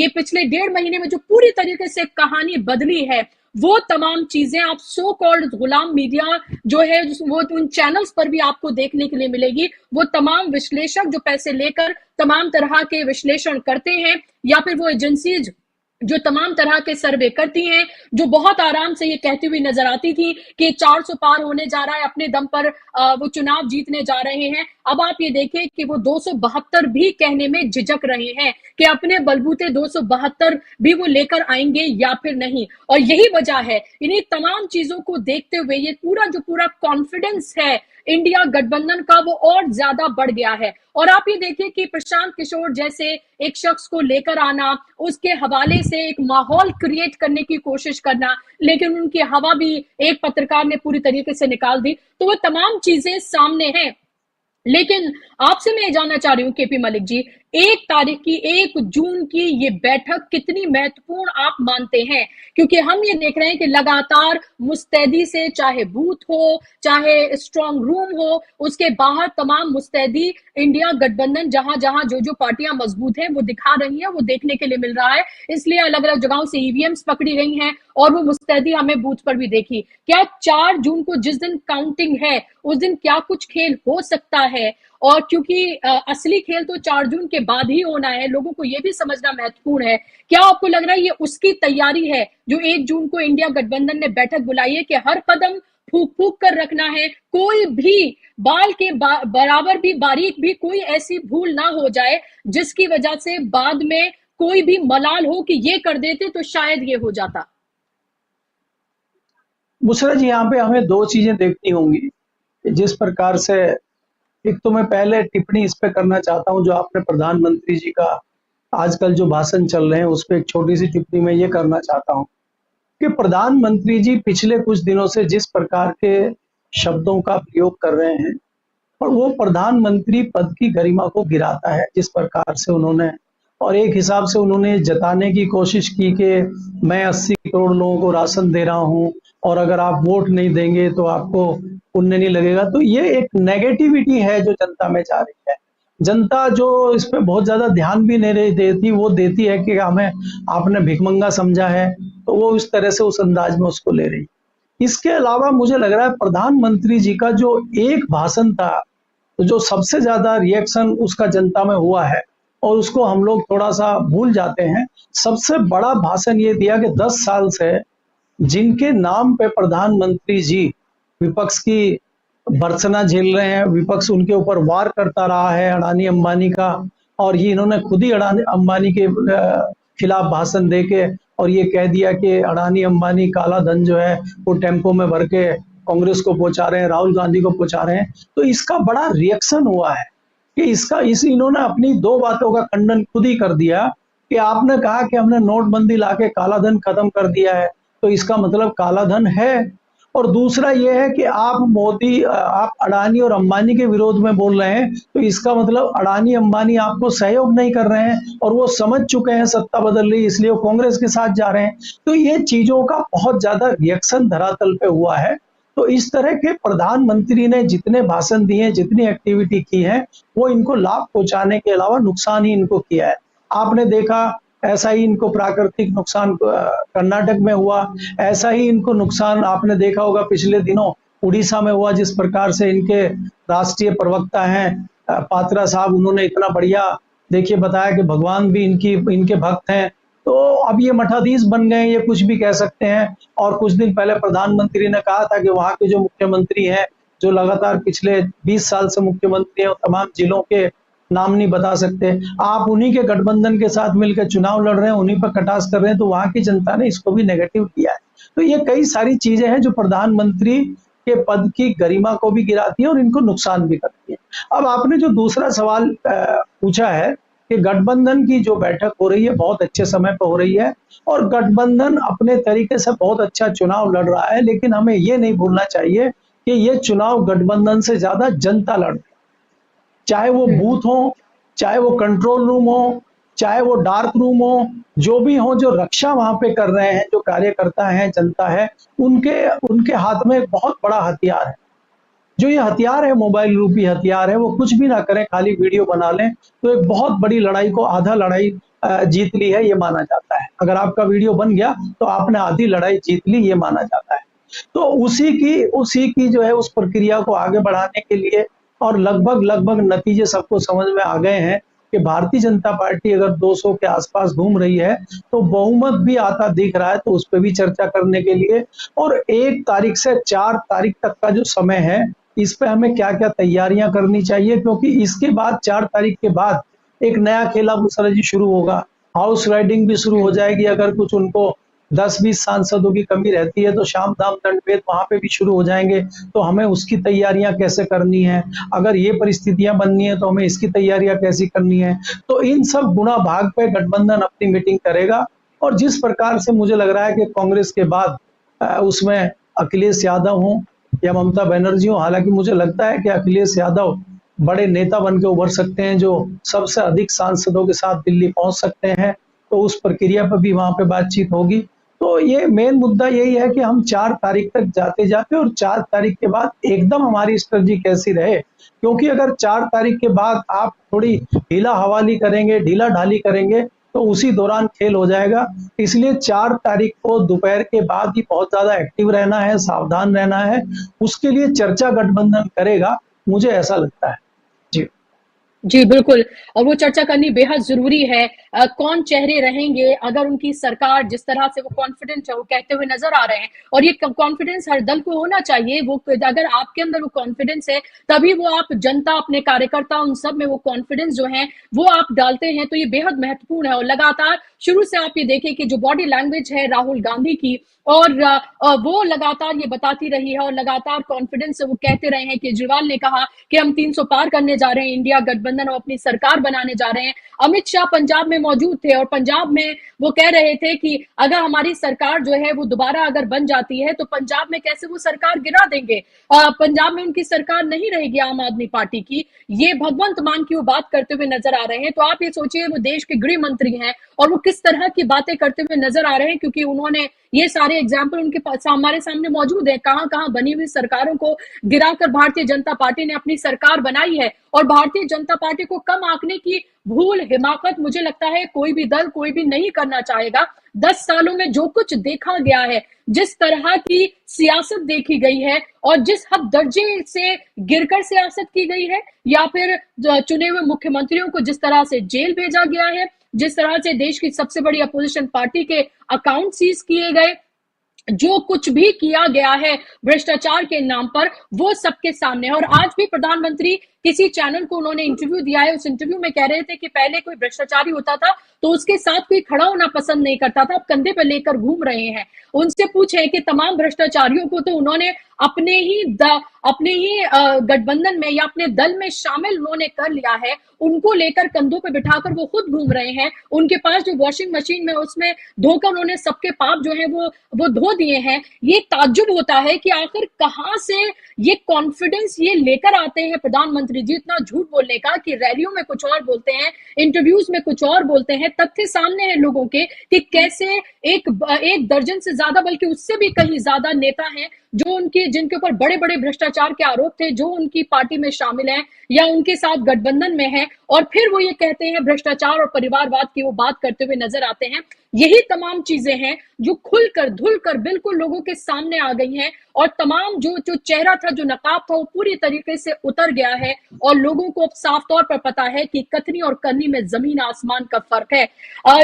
पिछले 1.5 महीने में जो पूरी तरीके से कहानी बदली है, वो तमाम चीजें आप सो कॉल्ड गुलाम मीडिया जो है वो उन चैनल्स पर भी आपको देखने के लिए मिलेगी। वो तमाम विश्लेषक जो पैसे लेकर तमाम तरह के विश्लेषण करते हैं, या फिर वो एजेंसीज जो तमाम तरह के सर्वे करती हैं, जो बहुत आराम से ये कहती हुई नजर आती थी कि 400 पार होने जा रहा है, अपने दम पर वो चुनाव जीतने जा रहे हैं। अब आप ये देखें कि वो 272 भी कहने में झिझक रहे हैं कि अपने बलबूते 272 भी वो लेकर आएंगे या फिर नहीं। और यही वजह है, इन्हीं तमाम चीजों को देखते हुए ये पूरा कॉन्फिडेंस है इंडिया गठबंधन का, वो और ज्यादा बढ़ गया है। और आप ये देखिए कि प्रशांत किशोर जैसे एक शख्स को लेकर आना, उसके हवाले से एक माहौल क्रिएट करने की कोशिश करना, लेकिन उनकी हवा भी एक पत्रकार ने पूरी तरीके से निकाल दी। तो वो तमाम चीजें सामने हैं। लेकिन आपसे मैं ये जानना चाह रही हूँ केपी मलिक जी, 1 जून की ये बैठक कितनी महत्वपूर्ण आप मानते हैं? क्योंकि हम ये देख रहे हैं कि लगातार मुस्तैदी से, चाहे बूथ हो, चाहे स्ट्रांग रूम हो, उसके बाहर तमाम मुस्तैदी इंडिया गठबंधन जहां जहां जो पार्टियां मजबूत हैं वो दिखा रही हैं, वो देखने के लिए मिल रहा है। इसलिए अलग अलग जगहों से ईवीएम्स पकड़ी गई हैं और वो मुस्तैदी हमें बूथ पर भी देखी। क्या 4 जून को जिस दिन काउंटिंग है उस दिन क्या कुछ खेल हो सकता है? और क्योंकि असली खेल तो 4 जून के बाद ही होना है, लोगों को यह भी समझना महत्वपूर्ण है। क्या आपको लग रहा है ये उसकी तैयारी है जो 1 जून को इंडिया गठबंधन ने बैठक बुलाई है कि हर कदम फूक फूक कर रखना है, कोई भी बाल के बराबर भी बारीक भी कोई ऐसी भूल ना हो जाए जिसकी वजह से बाद में कोई भी मलाल हो कि ये कर देते तो शायद ये हो जाता? बुशरा जी, यहाँ पे हमें 2 चीजें देखनी होंगी। जिस प्रकार से, एक तो मैं पहले टिप्पणी इस पे करना चाहता हूँ जो आपने प्रधानमंत्री जी का आजकल जो भाषण चल रहे हैं उस पर एक छोटी सी टिप्पणी मैं ये करना चाहता हूँ कि प्रधानमंत्री जी पिछले कुछ दिनों से जिस प्रकार के शब्दों का प्रयोग कर रहे हैं, और वो प्रधानमंत्री पद की गरिमा को गिराता है जिस प्रकार से उन्होंने, और एक हिसाब से उन्होंने जताने की कोशिश की कि मैं 80 करोड़ लोगों को राशन दे रहा हूं और अगर आप वोट नहीं देंगे तो आपको पुण्य नहीं लगेगा। तो ये एक नेगेटिविटी है जो जनता में जा रही है। जनता जो इस पे बहुत ज्यादा ध्यान भी नहीं देती, वो देती है कि हमें आपने भिखमंगा समझा है, तो वो इस तरह से उस अंदाज में उसको ले रही। इसके अलावा मुझे लग रहा है प्रधानमंत्री जी का जो एक भाषण था, तो जो सबसे ज्यादा रिएक्शन उसका जनता में हुआ है और उसको हम लोग थोड़ा सा भूल जाते हैं। सबसे बड़ा भाषण ये दिया कि 10 साल से जिनके नाम पे प्रधानमंत्री जी विपक्ष की भर्त्सना झेल रहे हैं, विपक्ष उनके ऊपर वार करता रहा है, अडानी अंबानी का, और ये इन्होंने खुद ही अडानी अंबानी के खिलाफ भाषण देके और ये कह दिया कि अडानी अंबानी काला धन जो है वो टेम्पो में भर के कांग्रेस को पहुंचा रहे हैं, राहुल गांधी को पहुंचा रहे हैं। तो इसका बड़ा रिएक्शन हुआ है कि इन्होंने अपनी दो बातों का खंडन खुद ही कर दिया कि आपने कहा कि हमने नोटबंदी लाके काला धन खत्म कर दिया है, तो इसका मतलब काला धन है। और दूसरा ये है कि आप अडानी और अंबानी के विरोध में बोल रहे हैं, तो इसका मतलब अडानी अंबानी आपको सहयोग नहीं कर रहे हैं और वो समझ चुके हैं सत्ता बदल रही, इसलिए वो कांग्रेस के साथ जा रहे हैं। तो ये चीजों का बहुत ज्यादा रिएक्शन धरातल पे हुआ है। तो इस तरह के प्रधानमंत्री ने जितने भाषण दिए, जितनी एक्टिविटी की है, वो इनको लाभ पहुंचाने के अलावा नुकसान ही इनको किया है। आपने देखा ऐसा ही इनको प्राकृतिक नुकसान कर्नाटक में हुआ, ऐसा ही इनको नुकसान आपने देखा होगा पिछले दिनों उड़ीसा में हुआ, जिस प्रकार से इनके राष्ट्रीय प्रवक्ता हैं पात्रा साहब, उन्होंने इतना बढ़िया देखिए बताया कि भगवान भी इनके भक्त हैं। तो अब ये मठाधीश बन गए, ये कुछ भी कह सकते हैं। और कुछ दिन पहले प्रधानमंत्री ने कहा था कि वहां के जो मुख्यमंत्री हैं, जो लगातार पिछले 20 साल से मुख्यमंत्री हैं, और तमाम जिलों के नाम नहीं बता सकते, आप उन्हीं के गठबंधन के साथ मिलकर चुनाव लड़ रहे हैं, उन्हीं पर कटाक्ष कर रहे हैं, तो वहां की जनता ने इसको भी नेगेटिव किया है। तो ये कई सारी चीजें हैं जो प्रधानमंत्री के पद की गरिमा को भी गिराती है और इनको नुकसान भी करती है। अब आपने जो दूसरा सवाल पूछा है कि गठबंधन की जो बैठक हो रही है बहुत अच्छे समय पर हो रही है और गठबंधन अपने तरीके से बहुत अच्छा चुनाव लड़ रहा है, लेकिन हमें ये नहीं भूलना चाहिए कि ये चुनाव गठबंधन से ज्यादा जनता लड़ रही है। चाहे वो बूथ हो, चाहे वो कंट्रोल रूम हो, चाहे वो डार्क रूम हो, जो भी हो, जो रक्षा वहां पे कर रहे हैं, जो कार्यकर्ता हैं, जनता है, उनके उनके हाथ में एक बहुत बड़ा हथियार है। जो ये हथियार है, मोबाइल रूपी हथियार है, वो कुछ भी ना करें, खाली वीडियो बना लें, तो एक बहुत बड़ी लड़ाई को आधा लड़ाई जीत ली है, ये माना जाता है। अगर आपका वीडियो बन गया तो आपने आधी लड़ाई जीत ली, ये माना जाता है। तो उसी की जो है उस प्रक्रिया को आगे बढ़ाने के लिए, और लगभग नतीजे सबको समझ में आ गए हैं कि भारतीय जनता पार्टी अगर 200 के आसपास घूम रही है तो बहुमत भी आता दिख रहा है, तो उस पर भी चर्चा करने के लिए। और 1 तारीख से 4 तारीख तक का जो समय है, इस पे हमें क्या क्या तैयारियां करनी चाहिए, क्योंकि इसके बाद 4 तारीख के बाद एक नया खेला मुसरा जी शुरू होगा। हाउस राइडिंग भी शुरू हो जाएगी। अगर कुछ उनको 10-20 सांसदों की कमी रहती है तो शाम दाम दंड भेद वहां पे भी शुरू हो जाएंगे। तो हमें उसकी तैयारियां कैसे करनी है, अगर ये परिस्थितियां बननी है तो हमें इसकी तैयारियां कैसी करनी है। तो इन सब गुणा भाग पे गठबंधन अपनी मीटिंग करेगा। और जिस प्रकार से मुझे लग रहा है कि कांग्रेस के बाद उसमें अखिलेश यादव हों या ममता बनर्जी हों, हालांकि मुझे लगता है कि अखिलेश यादव बड़े नेता बन के उभर सकते हैं, जो सबसे अधिक सांसदों के साथ दिल्ली पहुंच सकते हैं। तो उस प्रक्रिया पर भी वहां पे बातचीत होगी। तो ये मेन मुद्दा यही है कि हम 4 तारीख तक जाते जाते और 4 तारीख के बाद एकदम हमारी स्ट्रेटजी कैसी रहे, क्योंकि अगर 4 तारीख के बाद आप थोड़ी ढीला हवाली करेंगे, ढीला ढाली करेंगे, तो उसी दौरान खेल हो जाएगा। इसलिए 4 तारीख को दोपहर के बाद ही बहुत ज्यादा एक्टिव रहना है, सावधान रहना है। उसके लिए चर्चा गठबंधन करेगा, मुझे ऐसा लगता है। जी जी, बिल्कुल। और वो चर्चा करनी बेहद ज़रूरी है। कौन चेहरे रहेंगे, अगर उनकी सरकार जिस तरह से वो कॉन्फिडेंट है, वो कहते हुए नज़र आ रहे हैं, और ये कॉन्फिडेंस हर दल को होना चाहिए। वो अगर आपके अंदर वो कॉन्फिडेंस है, तभी वो आप जनता, अपने कार्यकर्ता, उन सब में वो कॉन्फिडेंस जो है, वो आप डालते हैं। तो ये बेहद महत्वपूर्ण है। और लगातार शुरू से आप ये देखें कि जो बॉडी लैंग्वेज है राहुल गांधी की, और वो लगातार ये बताती रही है और लगातार कॉन्फिडेंस से वो कहते रहे हैं। केजरीवाल ने कहा कि हम 300 पार करने जा रहे हैं इंडिया गठबंधन गठबंधन और अपनी सरकार बनाने जा रहे हैं। अमित शाह पंजाब में मौजूद थे और पंजाब में वो कह रहे थे कि अगर हमारी सरकार जो है वो दोबारा अगर बन जाती है तो पंजाब में कैसे वो सरकार गिरा देंगे, पंजाब में उनकी सरकार नहीं रहेगी आम आदमी पार्टी की। ये भगवंत मान की वो बात करते हुए नजर आ रहे हैं। तो आप ये सोचिए वो देश के गृह मंत्री हैं और वो किस तरह की बातें करते हुए नजर आ रहे हैं, क्योंकि उन्होंने ये सारे एग्जाम्पल उनके पास हमारे सामने मौजूद है। कहां कहां बनी हुई सरकारों को गिराकर भारतीय जनता पार्टी ने अपनी सरकार बनाई है। और भारतीय जनता पार्टी को कम आंकने की भूल, हिमाकत मुझे लगता है कोई भी दल, कोई भी नहीं करना चाहेगा। 10 सालों में जो कुछ देखा गया है, जिस तरह की सियासत देखी गई है और जिस हद दर्जे से गिरकर सियासत की गई है, या फिर चुने हुए मुख्यमंत्रियों को जिस तरह से जेल भेजा गया है, जिस तरह से देश की सबसे बड़ी अपोजिशन पार्टी के अकाउंट सीज किए गए, जो कुछ भी किया गया है भ्रष्टाचार के नाम पर, वो सबके सामने है। और आज भी प्रधानमंत्री किसी चैनल को उन्होंने इंटरव्यू दिया है, उस इंटरव्यू में कह रहे थे कि पहले कोई भ्रष्टाचारी होता था तो उसके साथ कोई खड़ा होना पसंद नहीं करता था, अब कंधे पे लेकर घूम रहे हैं। उनसे पूछे कि तमाम भ्रष्टाचारियों को तो उन्होंने अपने ही गठबंधन में या अपने दल में शामिल उन्होंने कर लिया है, उनको लेकर कंधों पे बिठाकर वो खुद घूम रहे हैं। उनके पास जो वॉशिंग मशीन में उसमें धोकर उन्होंने सबके पाप जो है वो धो दिए हैं। ये ताज्जुब होता है कि आखिर कहां से ये कॉन्फिडेंस ये लेकर आते हैं प्रधानमंत्री जी, इतना झूठ बोलने का कि रैलियों में कुछ और बोलते हैं, इंटरव्यूज में कुछ और बोलते हैं। तथ्य सामने है लोगों के कि कैसे एक दर्जन से ज्यादा, बल्कि उससे भी कहीं ज्यादा नेता हैं जो जिनके ऊपर बड़े बड़े भ्रष्टाचार के आरोप थे, जो उनकी पार्टी में शामिल हैं या उनके साथ गठबंधन में है, और फिर वो ये कहते हैं भ्रष्टाचार और परिवारवाद की वो बात करते हुए नजर आते हैं। यही तमाम चीजें हैं जो खुलकर धुलकर बिल्कुल लोगों के सामने आ गई हैं, और तमाम जो चेहरा था, जो नकाब था, वो पूरी तरीके से उतर गया है और लोगों को अब साफ तौर पर पता है कि कथनी और करनी में जमीन आसमान का फर्क है।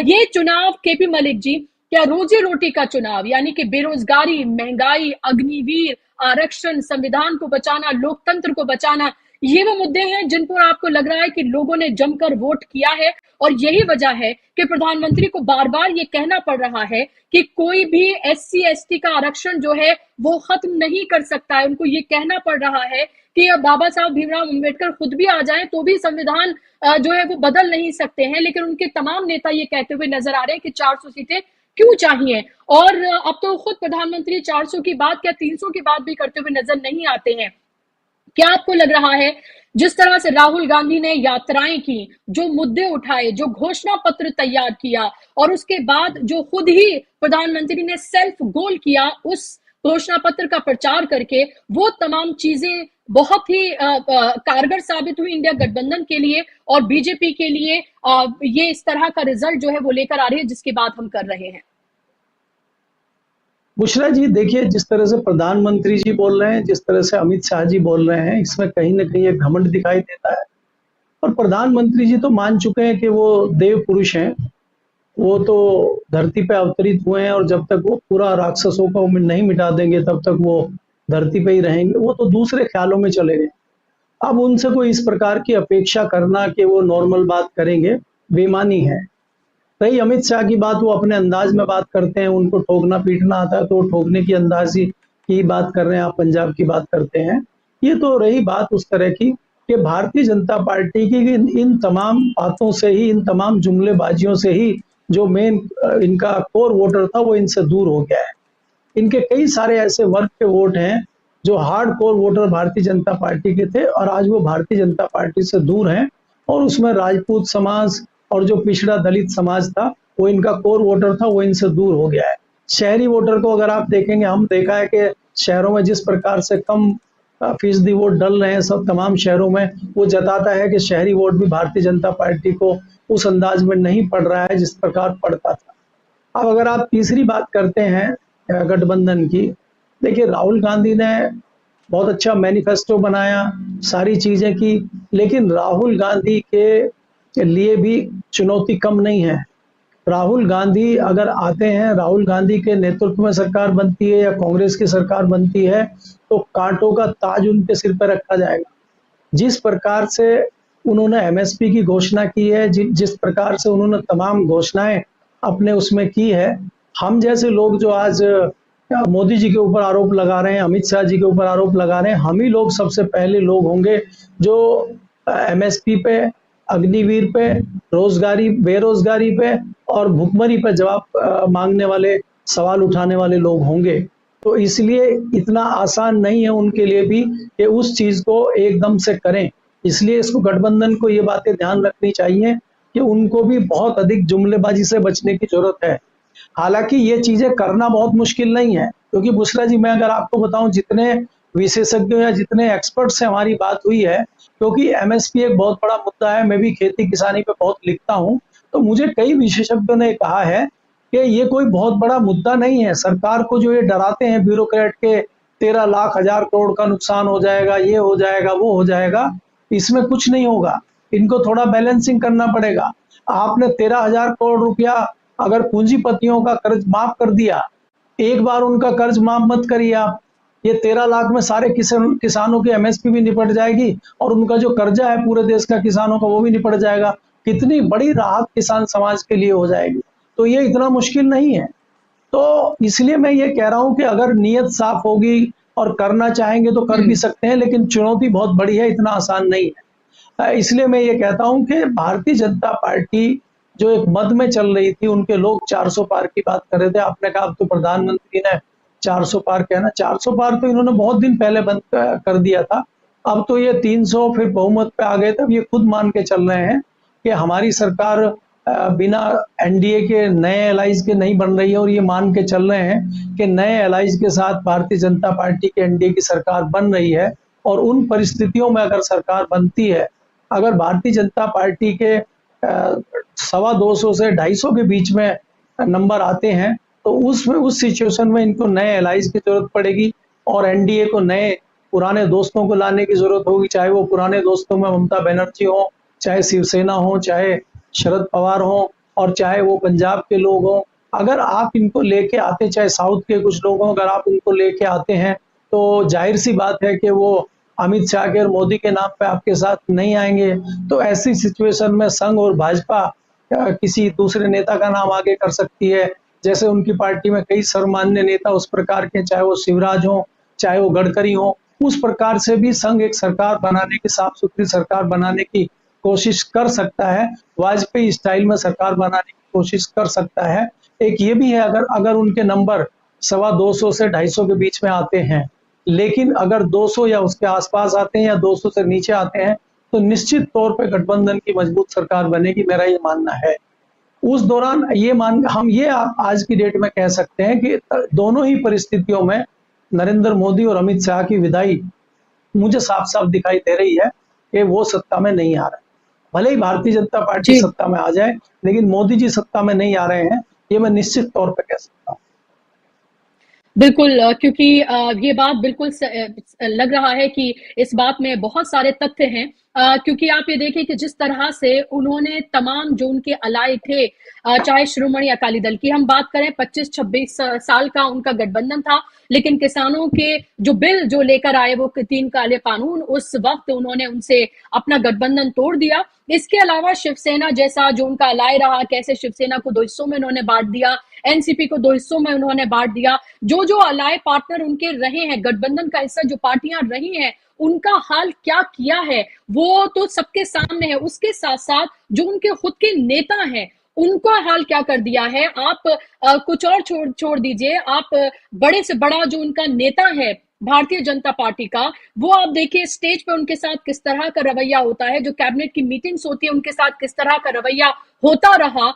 ये चुनाव केपी मलिक जी, क्या रोजी रोटी का चुनाव, यानी कि बेरोजगारी, महंगाई, अग्निवीर, आरक्षण, संविधान को बचाना, लोकतंत्र को बचाना, ये वो मुद्दे हैं जिन पर आपको लग रहा है कि लोगों ने जमकर वोट किया है। और यही वजह है कि प्रधानमंत्री को बार बार ये कहना पड़ रहा है कि कोई भी SC ST का आरक्षण जो है वो खत्म नहीं कर सकता है। उनको ये कहना पड़ रहा है कि अब बाबा साहब भीमराव अम्बेडकर खुद भी आ जाएं तो भी संविधान जो है वो बदल नहीं सकते हैं। लेकिन उनके तमाम नेता ये कहते हुए नजर आ रहे हैं कि 400 सीटें क्यों चाहिए। और अब तो खुद प्रधानमंत्री 400 की बात, क्या 300 की बात भी करते हुए नजर नहीं आते हैं। क्या आपको लग रहा है जिस तरह से राहुल गांधी ने यात्राएं की, जो मुद्दे उठाए, जो घोषणा पत्र तैयार किया, और उसके बाद जो खुद ही प्रधानमंत्री ने सेल्फ गोल किया उस घोषणा पत्र का प्रचार करके, वो तमाम चीजें बहुत ही कारगर साबित हुई इंडिया गठबंधन के लिए और बीजेपी के लिए। ये इस तरह का रिजल्ट जो है वो लेकर आ रही है जिसकी बात हम कर रहे हैं। बुशरा जी, देखिए, जिस तरह से प्रधानमंत्री जी बोल रहे हैं, जिस तरह से अमित शाह जी बोल रहे हैं, इसमें कहीं ना कहीं एक घमंड दिखाई देता है। और प्रधानमंत्री जी तो मान चुके हैं कि वो देव पुरुष हैं, वो तो धरती पे अवतरित हुए हैं और जब तक वो पूरा राक्षसों को नहीं मिटा देंगे तब तक वो धरती पे ही रहेंगे। वो तो दूसरे ख्यालों में चले गए। अब उनसे कोई इस प्रकार की अपेक्षा करना कि वो नॉर्मल बात करेंगे, बेईमानी है। रही अमित शाह की बात, वो अपने अंदाज में बात करते हैं, उनको ठोकना पीटना आता है तो वो ठोकने की अंदाज की बात कर रहे हैं। आप पंजाब की बात करते हैं। ये तो रही बात उस तरह की कि भारतीय जनता पार्टी की इन तमाम बातों से ही, इन तमाम जुमलेबाजियों से ही जो मेन इनका कोर वोटर था वो इनसे दूर हो गया है। इनके कई सारे ऐसे वर्ग के वोट हैं जो hard core voter Bharatiya Janata party के थे और आज वो भारतीय जनता पार्टी से दूर हैं। और उसमें राजपूत समाज और जो पिछड़ा दलित समाज था, वो इनका कोर वोटर था, वो इनसे दूर हो गया है। शहरी वोटर को अगर आप देखेंगे, हम देखा है कि शहरों में जिस प्रकार से कम फीसदी वोट डल रहे हैं सब तमाम शहरों में, वो जताता है कि शहरी वोट भी भारतीय जनता पार्टी को उस अंदाज में नहीं पड़ रहा है जिस प्रकार पड़ता था। अब अगर आप तीसरी बात करते हैं गठबंधन की, देखिए, राहुल गांधी ने बहुत अच्छा मैनिफेस्टो बनाया, सारी चीजें की, लेकिन राहुल गांधी के लिए भी चुनौती कम नहीं है। राहुल गांधी अगर आते हैं, राहुल गांधी के नेतृत्व में सरकार बनती है या कांग्रेस की सरकार बनती है, तो कांटों का ताज उनके सिर पर रखा जाएगा। जिस प्रकार से उन्होंने MSP की घोषणा की है, जिस प्रकार से उन्होंने तमाम घोषणाएं अपने उसमें की है, हम जैसे लोग जो आज मोदी जी के ऊपर आरोप लगा रहे हैं, अमित शाह जी के ऊपर आरोप लगा रहे हैं, हम ही लोग सबसे पहले लोग होंगे जो MSP पे अग्निवीर पे, रोजगारी बेरोजगारी पे और भुखमरी पे जवाब मांगने वाले, सवाल उठाने वाले लोग होंगे। तो इसलिए इतना आसान नहीं है उनके लिए भी कि उस चीज को एकदम से करें। इसलिए इसको गठबंधन को ये बातें ध्यान रखनी चाहिए कि उनको भी बहुत अधिक जुमलेबाजी से बचने की जरूरत है। हालांकि ये चीजें करना बहुत मुश्किल नहीं है, क्योंकि बुशरा जी, मैं अगर आपको बताऊं, जितने विशेषज्ञों या जितने एक्सपर्ट से हमारी बात हुई है, क्योंकि एमएसपी एक बहुत बड़ा मुद्दा है, मैं भी खेती किसानी पे बहुत लिखता हूं, तो मुझे कई विशेषज्ञों ने कहा है कि ये कोई बहुत बड़ा मुद्दा नहीं है। सरकार को जो ये डराते हैं ब्यूरोक्रेट के, 13 लाख 1000 करोड़ का नुकसान हो जाएगा, ये हो जाएगा, वो हो जाएगा, इसमें कुछ नहीं होगा। इनको थोड़ा बैलेंसिंग करना पड़ेगा। आपने 13,000 करोड़ रुपया अगर पूंजीपतियों का कर्ज माफ कर दिया, एक बार उनका कर्ज माफ मत करिए आप, ये 13 लाख में सारे किसानों की एमएसपी भी निपट जाएगी और उनका जो कर्जा है पूरे देश का किसानों का, वो भी निपट जाएगा। कितनी बड़ी राहत किसान समाज के लिए हो जाएगी। तो ये इतना मुश्किल नहीं है। तो इसलिए मैं ये कह रहा हूं कि अगर नीयत साफ होगी और करना चाहेंगे तो कर भी सकते हैं, लेकिन चुनौती बहुत बड़ी है, इतना आसान नहीं है। इसलिए मैं ये कहता हूं कि भारतीय जनता पार्टी जो एक मद में चल रही थी, उनके लोग 400 पार की बात कर रहे थे। आपने कहा अब तो प्रधानमंत्री ने 400 पार कहना, 400 पार तो इन्होंने बहुत दिन पहले बंद कर दिया था। अब तो ये 300 फिर बहुमत पे आ गए थे। अब ये खुद मान के चल रहे हैं कि हमारी सरकार बिना एनडीए के नए एलाइज के नहीं बन रही है, और ये मान के चल रहे हैं कि नए एलाइज के साथ भारतीय जनता पार्टी के एनडीए की सरकार बन रही है। और उन परिस्थितियों में अगर सरकार बनती है, अगर भारतीय जनता पार्टी के 250 से 250 के बीच में नंबर आते हैं, तो उस सिचुएशन में इनको नए एलाइज की जरूरत पड़ेगी और एनडीए को नए पुराने दोस्तों को लाने की जरूरत होगी। चाहे वो पुराने दोस्तों में ममता बनर्जी हो, चाहे शिवसेना हो, चाहे शरद पवार हो, और चाहे वो पंजाब के लोग हों। अगर आप इनको लेके आते, चाहे साउथ के कुछ लोग हों, अगर आप इनको लेके आते हैं, तो जाहिर सी बात है कि वो अमित शाह के और मोदी के नाम पे आपके साथ नहीं आएंगे। तो ऐसी सिचुएशन में संघ और भाजपा किसी दूसरे नेता का नाम आगे कर सकती है। जैसे उनकी पार्टी में कई सर्वमान्य नेता उस प्रकार के, चाहे वो शिवराज हो, चाहे वो गडकरी हो, उस प्रकार से भी संघ एक सरकार बनाने की, साफ सुथरी सरकार बनाने की कोशिश कर सकता है। वाजपेयी स्टाइल में सरकार बनाने की कोशिश कर सकता है। एक ये भी है, अगर उनके नंबर 250 से 250 के बीच में आते हैं, लेकिन अगर 200 या उसके आसपास आते हैं या 200 से नीचे आते हैं, तो निश्चित तौर पे गठबंधन की मजबूत सरकार बनेगी, मेरा ये मानना है। उस दौरान हम ये आज की डेट में कह सकते हैं कि दोनों ही परिस्थितियों में नरेंद्र मोदी और अमित शाह की विदाई मुझे साफ साफ दिखाई दे रही है कि वो सत्ता में नहीं आ रहे। भले ही भारतीय जनता पार्टी सत्ता में आ जाए, लेकिन मोदी जी सत्ता में नहीं आ रहे हैं, ये मैं निश्चित तौर पर कह सकता हूँ। बिल्कुल, क्योंकि ये बात बिल्कुल लग रहा है कि इस बात में बहुत सारे तथ्य हैं, क्योंकि आप ये देखें कि जिस तरह से उन्होंने तमाम जो उनके अलाय थे, चाहे श्रोमणी अकाली दल की हम बात करें, 25-26 साल का उनका गठबंधन था, लेकिन किसानों के जो बिल जो लेकर आए वो 3 काले कानून, उस वक्त उन्होंने उनसे अपना गठबंधन तोड़ दिया। इसके अलावा शिवसेना जैसा जो उनका अलाय रहा, कैसे शिवसेना को 2 हिस्सों में उन्होंने बांट दिया, एनसीपी को 2 हिस्सों में उन्होंने बांट दिया। जो अलाय पार्टनर उनके रहे हैं, गठबंधन का हिस्सा जो पार्टियां रही हैं, उनका हाल क्या किया है वो तो सबके सामने है। उसके साथ साथ जो उनके खुद के नेता हैं, उनका हाल क्या कर दिया है। आप कुछ और छोड़ दीजिए, आप बड़े से बड़ा जो उनका नेता है भारतीय जनता पार्टी का, वो आप देखिए स्टेज पे उनके साथ किस तरह का रवैया होता है, जो कैबिनेट की मीटिंग्स होती है उनके साथ किस तरह का रवैया होता रहा।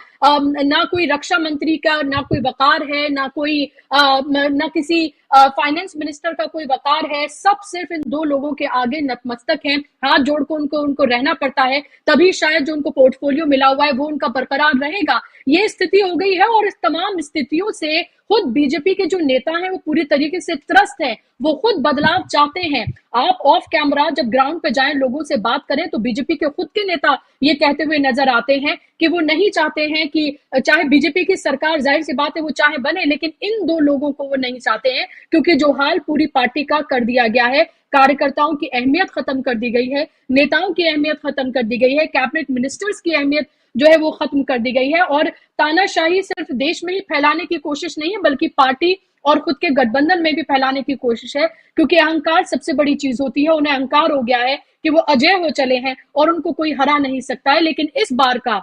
ना कोई रक्षा मंत्री का ना कोई वकार है, ना किसी फाइनेंस मिनिस्टर का कोई वकार है। सब सिर्फ इन 2 लोगों के आगे नतमस्तक हैं, हाथ जोड़कर उनको रहना पड़ता है, तभी शायद जो उनको पोर्टफोलियो मिला हुआ है वो उनका बरकरार रहेगा। ये स्थिति हो गई है, और इस तमाम स्थितियों से खुद बीजेपी के जो नेता हैं वो पूरी तरीके से त्रस्त हैं, वो खुद बदलाव चाहते हैं। आप ऑफ कैमरा जब ग्राउंड पे जाएं, लोगों से बात करें, तो बीजेपी के खुद के नेता ये कहते हुए नजर आते हैं कि वो नहीं चाहते हैं कि चाहे बीजेपी की सरकार, जाहिर सी बात है वो चाहे बने, लेकिन इन 2 लोगों को वो नहीं चाहते हैं, क्योंकि जो हाल पूरी पार्टी का कर दिया गया है, कार्यकर्ताओं की अहमियत खत्म कर दी गई है, नेताओं की अहमियत खत्म कर दी गई है, कैबिनेट मिनिस्टर्स की अहमियत जो है वो खत्म कर दी गई है। और तानाशाही सिर्फ देश में ही फैलाने की कोशिश नहीं है, बल्कि पार्टी और खुद के गठबंधन में भी फैलाने की कोशिश है, क्योंकि अहंकार सबसे बड़ी चीज होती है। उन्हें अहंकार हो गया है कि वो अजय हो चले हैं और उनको कोई हरा नहीं सकता है। लेकिन इस बार का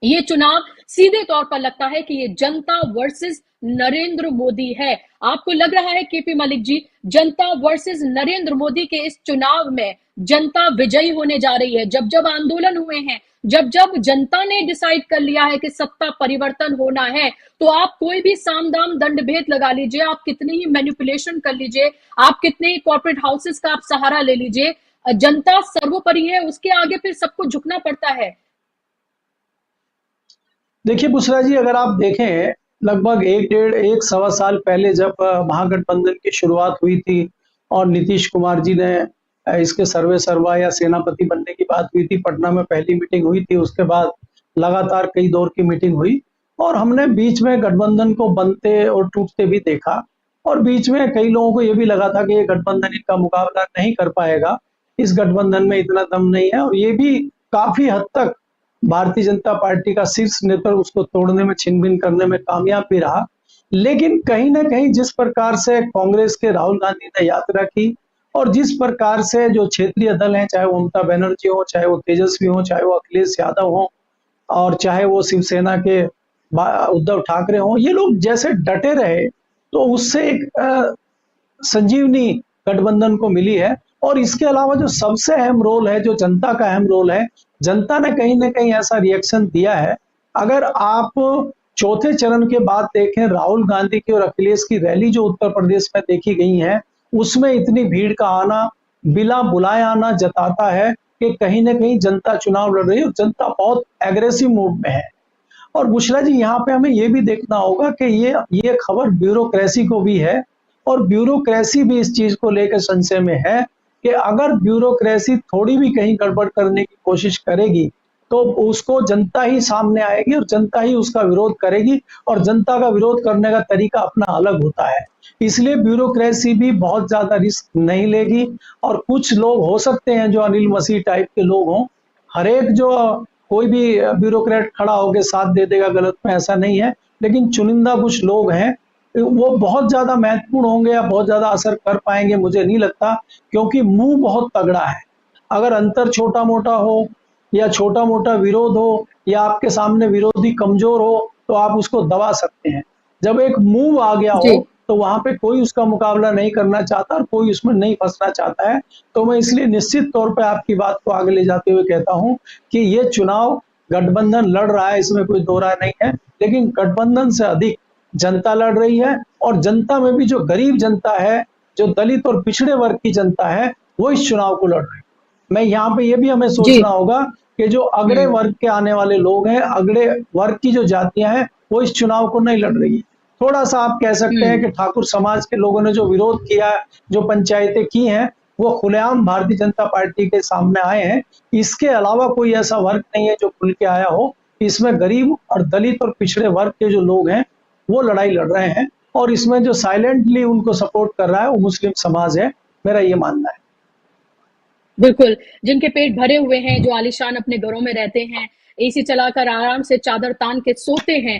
ये चुनाव सीधे तौर पर लगता है कि ये जनता वर्सेस नरेंद्र मोदी है। आपको लग रहा है केपी मलिक जी, जनता वर्सेस नरेंद्र मोदी के इस चुनाव में जनता विजयी होने जा रही है? जब जब आंदोलन हुए हैं, जब जब जनता ने डिसाइड कर लिया है कि सत्ता परिवर्तन होना है, तो आप कोई भी साम दाम दंड भेद लगा लीजिए, आप कितनी ही मैनिपुलेशन कर लीजिए, आप कितने ही कॉर्पोरेट हाउसेस का आप सहारा ले लीजिए, जनता सर्वोपरि है, उसके आगे फिर सबको झुकना पड़ता है। देखिए बुशरा जी, अगर आप देखें लगभग एक डेढ़ एक सवा साल पहले जब महागठबंधन की शुरुआत हुई थी और नीतीश कुमार जी ने इसके सर्वे सर्वा या सेनापति बनने की बात हुई थी, पटना में पहली मीटिंग हुई थी, उसके बाद लगातार कई दौर की मीटिंग हुई और हमने बीच में गठबंधन को बनते और टूटते भी देखा और बीच में कई लोगों को यह भी लगा था कि ये गठबंधन इनका मुकाबला नहीं कर पाएगा, इस गठबंधन में इतना दम नहीं है और ये भी काफी हद तक भारतीय जनता पार्टी का शीर्ष नेतृत्व उसको तोड़ने में, छिनभिन करने में कामयाब भी रहा। लेकिन कहीं ना कहीं जिस प्रकार से कांग्रेस के राहुल गांधी ने यात्रा की और जिस प्रकार से जो क्षेत्रीय दल हैं, चाहे वो ममता बनर्जी हो, चाहे वो तेजस्वी हो, चाहे वो अखिलेश यादव हो और चाहे वो शिवसेना के उद्धव ठाकरे हो, ये लोग जैसे डटे रहे तो उससे एक संजीवनी गठबंधन को मिली है। और इसके अलावा जो सबसे अहम रोल है, जो जनता का अहम रोल है, जनता ने कहीं ना कहीं ऐसा रिएक्शन दिया है। अगर आप चौथे चरण के बाद देखें, राहुल गांधी की और अखिलेश की रैली जो उत्तर प्रदेश में देखी गई है, उसमें इतनी भीड़ का आना, बिना बुलाए आना जताता है कि कहीं ना कहीं जनता चुनाव लड़ रही है और जनता बहुत एग्रेसिव मूड में है। और बुशरा जी, यहाँ पे हमें ये भी देखना होगा कि ये खबर ब्यूरोक्रेसी को भी है और ब्यूरोक्रेसी भी इस चीज को लेकर संशय में है कि अगर ब्यूरोक्रेसी थोड़ी भी कहीं गड़बड़ करने की कोशिश करेगी तो उसको जनता ही सामने आएगी और जनता ही उसका विरोध करेगी और जनता का विरोध करने का तरीका अपना अलग होता है। इसलिए ब्यूरोक्रेसी भी बहुत ज्यादा रिस्क नहीं लेगी और कुछ लोग हो सकते हैं जो अनिल मसीह टाइप के लोग हों, हर एक जो कोई भी ब्यूरोक्रेट खड़ा होकर साथ दे देगा गलत में, ऐसा नहीं है, लेकिन चुनिंदा कुछ लोग हैं, वो बहुत ज्यादा महत्वपूर्ण होंगे या बहुत ज्यादा असर कर पाएंगे मुझे नहीं लगता, क्योंकि मुंह बहुत तगड़ा है। अगर अंतर छोटा मोटा हो या छोटा मोटा विरोध हो या आपके सामने विरोधी कमजोर हो तो आप उसको दबा सकते हैं। जब एक मुंह आ गया हो तो वहां पे कोई उसका मुकाबला नहीं करना चाहता और कोई उसमें नहीं फंसना चाहता है। तो मैं इसलिए निश्चित तौर पे आपकी बात को आगे ले जाते हुए कहता हूं कि ये चुनाव गठबंधन लड़ रहा है, इसमें कोई दो राय नहीं है, लेकिन गठबंधन से अधिक जनता लड़ रही है और जनता में भी जो गरीब जनता है, जो दलित और पिछड़े वर्ग की जनता है, वो इस चुनाव को लड़ रही है। मैं यहाँ पे ये भी हमें सोचना होगा कि जो अगड़े वर्ग के आने वाले लोग हैं, अगड़े वर्ग की जो जातियां हैं, वो इस चुनाव को नहीं लड़ रही। थोड़ा सा आप कह सकते हैं कि ठाकुर समाज के लोगों ने जो विरोध किया, जो पंचायतें की हैं, वो खुलेआम भारतीय जनता पार्टी के सामने आए हैं। इसके अलावा कोई ऐसा वर्ग नहीं है जो खुल के आया हो। इसमें गरीब और दलित और पिछड़े वर्ग के जो लोग हैं वो लड़ाई लड़ रहे हैं और इसमें जो साइलेंटली उनको सपोर्ट कर रहा है वो मुस्लिम समाज है, मेरा ये मानना है। बिल्कुल, जिनके पेट भरे हुए हैं, जो आलीशान अपने घरों में रहते हैं, एसी चलाकर आराम से चादर तान के सोते हैं,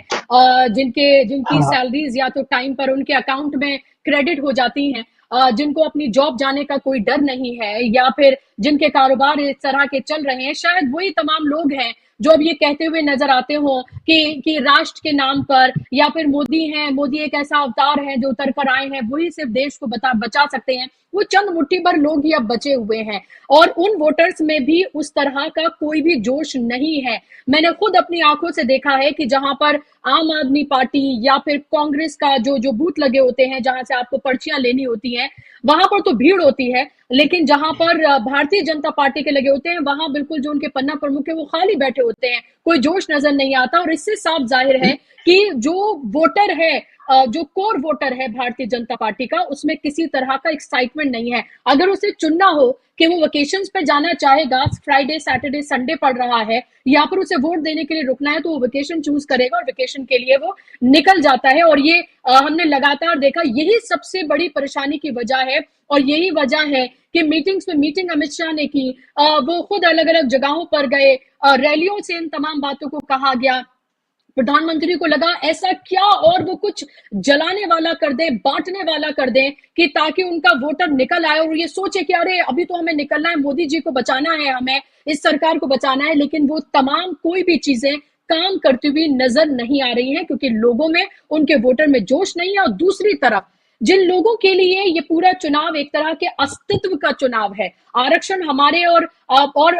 जिनकी सैलरीज या तो टाइम पर उनके अकाउंट में क्रेडिट हो जाती हैं, जिनको अपनी जॉब जाने का कोई डर नहीं है, या फिर जिनके कारोबार इस तरह के चल रहे हैं, शायद वही तमाम लोग हैं जो अब ये कहते हुए नजर आते हो कि राष्ट्र के नाम पर, या फिर मोदी हैं, मोदी एक ऐसा अवतार है जो उतर कर आए हैं, वही सिर्फ देश को बचा सकते हैं। वो चंद मुट्ठी भर लोग ही अब बचे हुए हैं और उन वोटर्स में भी उस तरह का कोई भी जोश नहीं है। मैंने खुद अपनी आंखों से देखा है कि जहां पर आम आदमी पार्टी या फिर कांग्रेस का जो बूथ लगे होते हैं, जहां से आपको पर्चियां लेनी होती हैं, वहां पर तो भीड़ होती है, लेकिन जहां पर भारतीय जनता पार्टी के लगे होते हैं, वहां बिल्कुल जो उनके पन्ना प्रमुख है वो खाली बैठे होते हैं, कोई जोश नजर नहीं आता। और इससे साफ जाहिर है कि जो वोटर है, जो कोर वोटर है भारतीय जनता पार्टी का, उसमें किसी तरह का एक्साइटमेंट नहीं है। अगर उसे चुनना हो कि वो वेकेशंस पे जाना चाहेगा, फ्राइडे सैटरडे संडे पड़ रहा है, या फिर उसे वोट देने के लिए रुकना है, तो वो वेकेशन चूज करेगा और वेकेशन के लिए वो निकल जाता है। और ये हमने लगातार देखा, यही सबसे बड़ी परेशानी की वजह है और यही वजह है कि मीटिंग्स में मीटिंग अमित शाह ने की, वो खुद अलग अलग जगहों पर गए, रैलियों से इन तमाम बातों को कहा गया, प्रधानमंत्री को लगा ऐसा क्या और वो कुछ जलाने वाला कर दे, बांटने वाला कर दे, कि ताकि उनका वोटर निकल आए और ये सोचे कि अरे अभी तो हमें निकलना है, मोदी जी को बचाना है, हमें इस सरकार को बचाना है। लेकिन वो तमाम कोई भी चीजें काम करती हुई नजर नहीं आ रही हैं, क्योंकि लोगों में, उनके वोटर में जोश नहीं है। और दूसरी तरफ जिन लोगों के लिए ये पूरा चुनाव एक तरह के अस्तित्व का चुनाव है, आरक्षण हमारे और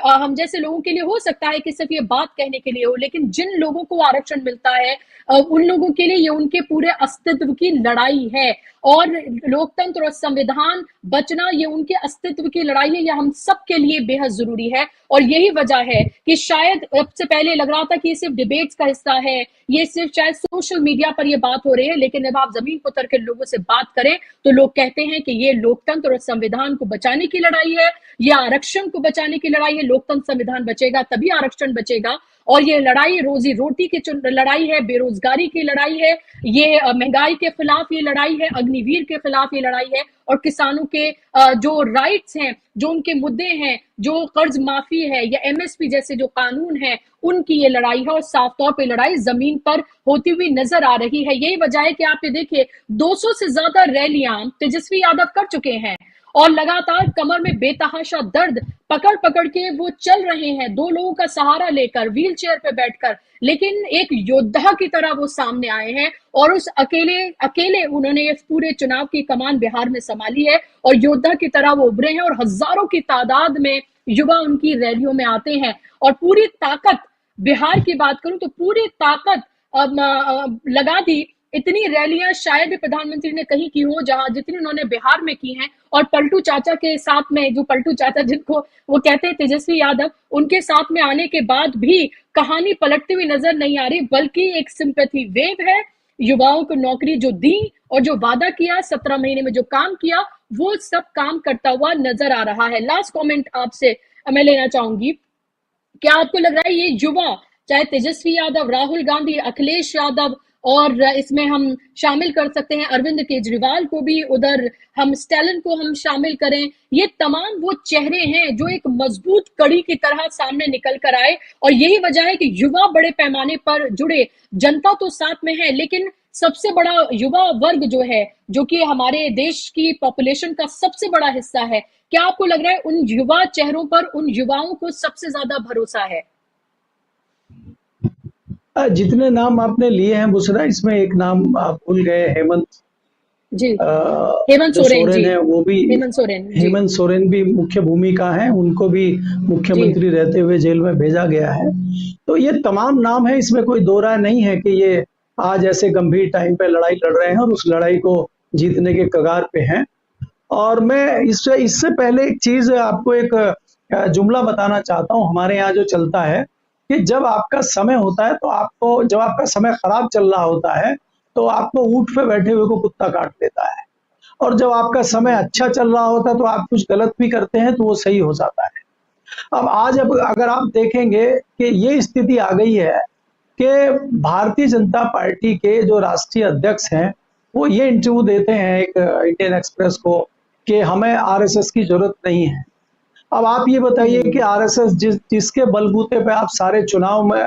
हम जैसे लोगों के लिए हो सकता है कि सिर्फ ये बात कहने के लिए हो, लेकिन जिन लोगों को आरक्षण मिलता है उन लोगों के लिए ये उनके पूरे अस्तित्व की लड़ाई है। और लोकतंत्र और संविधान बचना ये उनके अस्तित्व की लड़ाई है, यह हम सबके लिए बेहद जरूरी है। और यही वजह है कि शायद अब से पहले लग रहा था कि ये सिर्फ डिबेट्स का हिस्सा है, ये सिर्फ शायद सोशल मीडिया पर ये बात हो रही है, लेकिन जब आप जमीन पर उतर के लोगों से बात करें तो लोग कहते हैं कि ये लोकतंत्र और संविधान को बचाने की लड़ाई है, ये आरक्षण को बचाने की लड़ाई है। लोकतंत्र संविधान बचेगा तभी आरक्षण बचेगा। और ये लड़ाई रोजी रोटी की लड़ाई है, बेरोजगारी की लड़ाई है, ये महंगाई के खिलाफ ये लड़ाई है, अग्निवीर के खिलाफ ये लड़ाई है, और किसानों के जो राइट्स हैं, जो उनके मुद्दे हैं, जो कर्ज माफी है या एमएसपी जैसे जो कानून है, उनकी ये लड़ाई है। और साफ तौर पे लड़ाई जमीन पर होती हुई नजर आ रही है। यही वजह है कि आप ये देखिए 200 से ज्यादा रैलियां तेजस्वी यादव कर चुके हैं और लगातार कमर में बेतहाशा दर्द पकड़ पकड़ के वो चल रहे हैं, दो लोगों का सहारा लेकर, व्हील चेयर पे बैठकर, लेकिन एक योद्धा की तरह वो सामने आए हैं। और उस अकेले अकेले उन्होंने इस पूरे चुनाव की कमान बिहार में संभाली है और योद्धा की तरह वो उभरे हैं। और हजारों की तादाद में युवा उनकी रैलियों में आते हैं और पूरी ताकत, बिहार की बात करूं तो पूरी ताकत लगा दी। इतनी रैलियां शायद भी प्रधानमंत्री ने कहीं की हो जहां जितनी उन्होंने बिहार में की हैं। और पलटू चाचा के साथ में, जो पलटू चाचा जिनको वो कहते हैं तेजस्वी यादव, उनके साथ में आने के बाद भी कहानी पलटती हुई नजर नहीं आ रही, बल्कि एक सिंपैथी वेव है। युवाओं को नौकरी जो दी और जो वादा किया, 17 महीने में जो काम किया, वो सब काम करता हुआ नजर आ रहा है। लास्ट कमेंट आपसे मैं लेना चाहूंगी, क्या आपको लग रहा है ये युवा, चाहे तेजस्वी यादव, राहुल गांधी, अखिलेश यादव, और इसमें हम शामिल कर सकते हैं अरविंद केजरीवाल को भी, उधर हम स्टैलिन को हम शामिल करें, ये तमाम वो चेहरे हैं जो एक मजबूत कड़ी की तरह सामने निकल कर आए। और यही वजह है कि युवा बड़े पैमाने पर जुड़े, जनता तो साथ में है, लेकिन सबसे बड़ा युवा वर्ग जो है, जो कि हमारे देश की पॉपुलेशन का सबसे बड़ा हिस्सा है, क्या आपको लग रहा है उन युवा चेहरों पर, उन युवाओं को सबसे ज्यादा भरोसा है? जितने नाम आपने लिए हैं बुशरा, इसमें एक नाम आप भूल गए, हेमंत जी, हेमंत जो सोरेन जी, सोरेन है, वो भी, हेमंत सोरेन जी, हेमंत सोरेन भी मुख्य भूमिका है, उनको भी जी, मुख्यमंत्री रहते हुए जेल में भेजा गया है। तो ये तमाम नाम है, इसमें कोई दो राय नहीं है कि ये आज ऐसे गंभीर टाइम पे लड़ाई लड़ रहे हैं और उस लड़ाई को जीतने के कगार पे हैं। और मैं इससे इससे पहले एक चीज आपको, एक जुमला बताना चाहता हूँ। हमारे यहाँ जो चलता है कि जब आपका समय होता है तो आपको, जब आपका समय खराब चल रहा होता है तो आपको ऊंट पे बैठे हुए को कुत्ता काट लेता है, और जब आपका समय अच्छा चल रहा होता है तो आप कुछ गलत भी करते हैं तो वो सही हो जाता है। अब आज अगर आप देखेंगे कि ये स्थिति आ गई है कि भारतीय जनता पार्टी के जो राष्ट्रीय अध्यक्ष हैं, वो ये इंटरव्यू देते हैं एक इंडियन एक्सप्रेस को कि हमें आरएसएस की जरूरत नहीं है। अब आप ये बताइए कि आरएसएस जिसके बलबूते पे आप सारे चुनाव में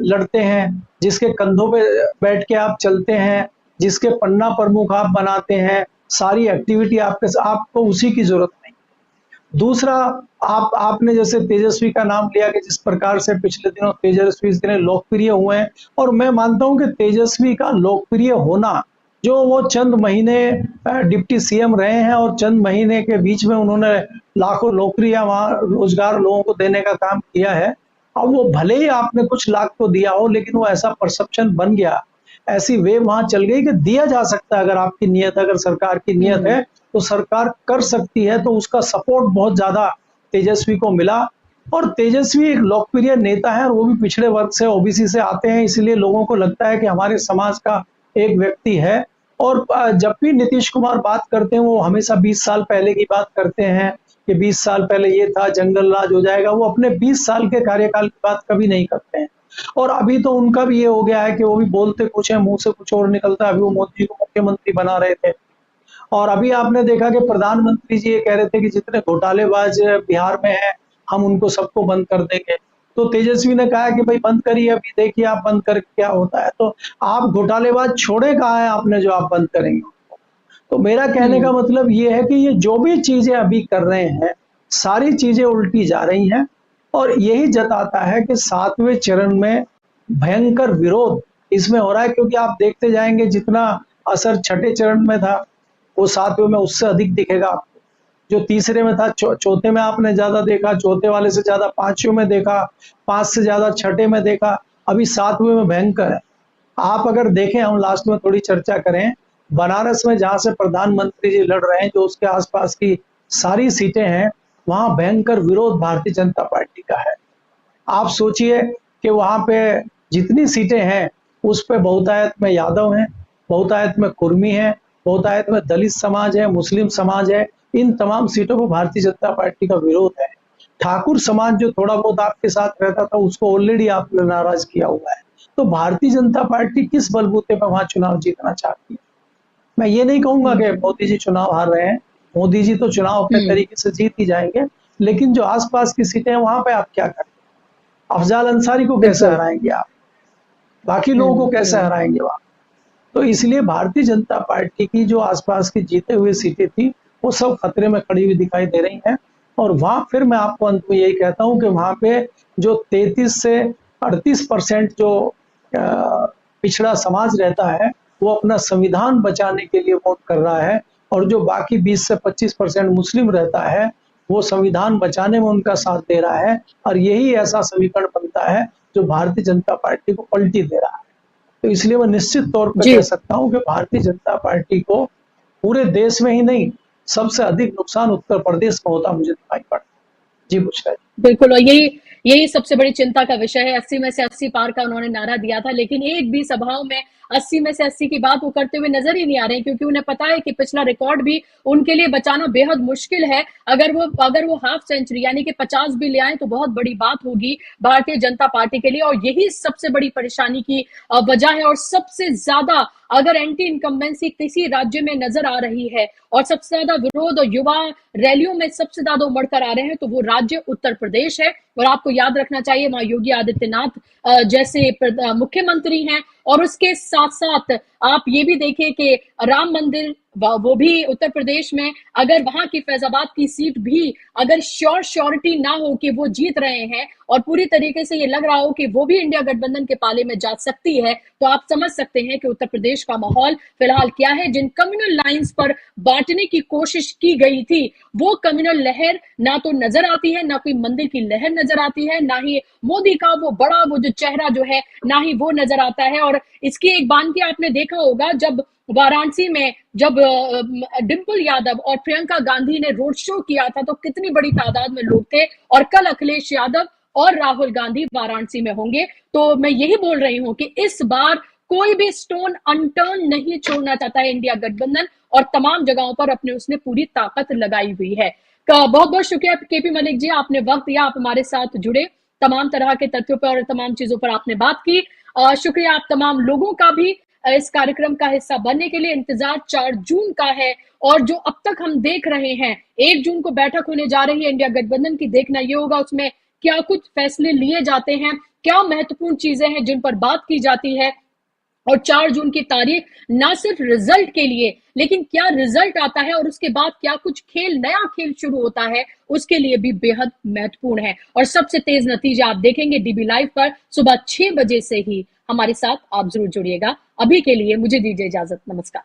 लड़ते हैं, जिसके कंधों पे बैठ के आप चलते हैं, जिसके पन्ना प्रमुख आप बनाते हैं, सारी एक्टिविटी आपको उसी की जरूरत नहीं। दूसरा, आपने जैसे तेजस्वी का नाम लिया कि जिस प्रकार से पिछले दिनों तेजस्वी इतने लोकप्रिय हुए हैं, और मैं मानता हूं कि तेजस्वी का लोकप्रिय होना, जो वो चंद महीने डिप्टी सीएम रहे हैं और चंद महीने के बीच में उन्होंने लाखों नौकरियां, वहां रोजगार लोगों को देने का काम किया है। अब वो भले ही आपने कुछ लाख तो दिया हो, लेकिन वो ऐसा परसेप्शन बन गया, ऐसी वेव वहां चल गई कि दिया जा सकता है। अगर आपकी नियत, अगर सरकार की नियत है तो सरकार कर सकती है। तो उसका सपोर्ट बहुत ज्यादा तेजस्वी को मिला। और तेजस्वी एक लोकप्रिय नेता है और वो भी पिछड़े वर्ग से, ओबीसी से आते हैं, इसलिए लोगों को लगता है कि हमारे समाज का एक व्यक्ति है। और जब भी नीतीश कुमार बात करते हैं, वो हमेशा 20 साल पहले की बात करते हैं कि 20 साल पहले ये था, जंगल राज हो जाएगा। वो अपने 20 साल के कार्यकाल की बात कभी नहीं करते हैं। और अभी तो उनका भी ये हो गया है कि वो भी बोलते कुछ है, मुंह से कुछ और निकलता है। अभी वो मोदी जी को मुख्यमंत्री बना रहे थे, और अभी आपने देखा कि प्रधानमंत्री जी ये कह रहे थे कि जितने घोटालेबाज बिहार में हैं, हम उनको सबको बंद कर देंगे। तो तेजस्वी ने कहा कि भाई बंद करिए, अभी देखिए आप बंद कर क्या होता है। तो आप घोटालेबाज छोड़े कहाँ है आपने जो आप बंद करेंगे। तो मेरा कहने का मतलब ये है कि ये जो भी चीजें अभी कर रहे हैं सारी चीजें उल्टी जा रही हैं, और यही जताता है कि 7वें चरण में भयंकर विरोध इसमें हो रहा है, क्योंकि आप देखते जाएंगे जितना असर छठे चरण में था वो 7वें में उससे अधिक दिखेगा आपको। जो तीसरे में था चौथे में आपने ज्यादा देखा, चौथे वाले से ज्यादा पांचवें में देखा, 5 से ज्यादा छठे में देखा, अभी 7वें में भयंकर है। आप अगर देखें, हम लास्ट में थोड़ी चर्चा करें, बनारस में जहां से प्रधानमंत्री जी लड़ रहे हैं, जो उसके आसपास की सारी सीटें हैं, वहां भयंकर विरोध भारतीय जनता पार्टी का है। आप सोचिए कि वहां पे जितनी सीटें हैं उस पे बहुतायत में यादव हैं, बहुतायत में कुर्मी हैं, बहुतायत में दलित समाज है, मुस्लिम समाज है। इन तमाम सीटों पर भारतीय जनता पार्टी का विरोध है। ठाकुर समाज जो थोड़ा बहुत आपके साथ रहता था उसको ऑलरेडी आपने नाराज किया हुआ है। तो भारतीय जनता पार्टी किस बलबूते पर वहां चुनाव जीतना चाहती है। मैं ये नहीं कहूंगा कि मोदी जी चुनाव हार रहे हैं, मोदी जी तो चुनाव अपने तरीके से जीत ही जाएंगे, लेकिन जो आसपास की सीटें हैं वहां पे आप क्या करें। अफजाल अंसारी को कैसे हराएंगे आप, बाकी लोगों को कैसे हराएंगे वहां। तो इसलिए भारतीय जनता पार्टी की जो आसपास की जीते हुए सीटें थी वो सब खतरे में खड़ी हुई दिखाई दे रही हैं। और वहां फिर मैं आपको अंत में यही कहता हूं कि वहां पे जो 33 से 38% जो पिछड़ा समाज रहता है वो अपना संविधान बचाने के लिए वोट कर रहा है, और जो बाकी 20 से 25% मुस्लिम रहता है वो संविधान बचाने में उनका साथ दे रहा है। और यही ऐसा समीकरण बनता है जो भारतीय जनता पार्टी को पलटी दे रहा है। तो इसलिए मैं निश्चित तौर पर कह सकता हूं कि भारतीय जनता पार्टी को पूरे देश में ही नहीं, सबसे अधिक नुकसान उत्तर प्रदेश में होता मुझे दिखाई पड़ता है। जी बुशरा जी। बिल्कुल, और यही यही सबसे बड़ी चिंता का विषय है। 80 में से 80 पार का उन्होंने नारा दिया था, लेकिन एक भी सभाओं में 80 में से 80 की बात वो करते हुए नजर ही नहीं आ रहे हैं, क्योंकि उन्हें पता है कि पिछला रिकॉर्ड भी उनके लिए बचाना बेहद मुश्किल है। अगर वो हाफ सेंचुरी यानी कि 50 भी ले आए तो बहुत बड़ी बात होगी भारतीय जनता पार्टी के लिए, और यही सबसे बड़ी परेशानी की वजह है। और सबसे ज्यादा अगर एंटी इनकम्बेंसी किसी राज्य में नजर आ रही है और सबसे ज्यादा विरोध और युवा रैलियों में सबसे ज्यादा उमड़ कर आ रहे हैं, तो वो राज्य उत्तर प्रदेश है। और आपको याद रखना चाहिए वहां योगी आदित्यनाथ जैसे मुख्यमंत्री हैं, और उसके साथ साथ आप ये भी देखिए कि राम मंदिर वो भी उत्तर प्रदेश में, अगर वहां की फैजाबाद की सीट भी अगर श्योरिटी ना हो कि वो जीत रहे हैं और पूरी तरीके से ये लग रहा हो कि वो भी इंडिया गठबंधन के पाले में जा सकती है, तो आप समझ सकते हैं कि उत्तर प्रदेश का माहौल फिलहाल क्या है। जिन कम्युनल लाइंस पर बांटने की कोशिश की गई थी वो कम्युनल लहर ना तो नजर आती है, ना कोई मंदिर की लहर नजर आती है, ना ही मोदी का वो जो चेहरा जो है ना ही वो नजर आता है। और इसकी एक बात की आपने देखा होगा, जब वाराणसी में जब डिंपल यादव और प्रियंका गांधी ने रोड शो किया था तो कितनी बड़ी तादाद में लोग थे, और कल अखिलेश यादव और राहुल गांधी वाराणसी में होंगे। तो मैं यही बोल रही हूं कि इस बार कोई भी स्टोन अनटर्न नहीं छोड़ना चाहता है इंडिया गठबंधन, और तमाम जगहों पर अपने उसने पूरी ताकत लगाई हुई है। बहुत बहुत शुक्रिया केपी मलिक जी, आपने वक्त दिया, आप हमारे साथ जुड़े, तमाम तरह के तथ्यों पर और तमाम चीजों पर आपने बात की। शुक्रिया आप तमाम लोगों का भी इस कार्यक्रम का हिस्सा बनने के लिए। इंतजार 4 जून का है, और जो अब तक हम देख रहे हैं 1 जून को बैठक होने जा रही है इंडिया गठबंधन की, देखना ये होगा उसमें क्या कुछ फैसले लिए जाते हैं, क्या महत्वपूर्ण चीजें हैं जिन पर बात की जाती है। और 4 जून की तारीख ना सिर्फ रिजल्ट के लिए, लेकिन क्या रिजल्ट आता है और उसके बाद क्या कुछ नया खेल शुरू होता है, उसके लिए भी बेहद महत्वपूर्ण है। और सबसे तेज नतीजे आप देखेंगे डीबी लाइव पर सुबह 6 बजे से ही। हमारे साथ आप जरूर जुड़िएगा। अभी के लिए मुझे दीजिए इजाजत, नमस्कार।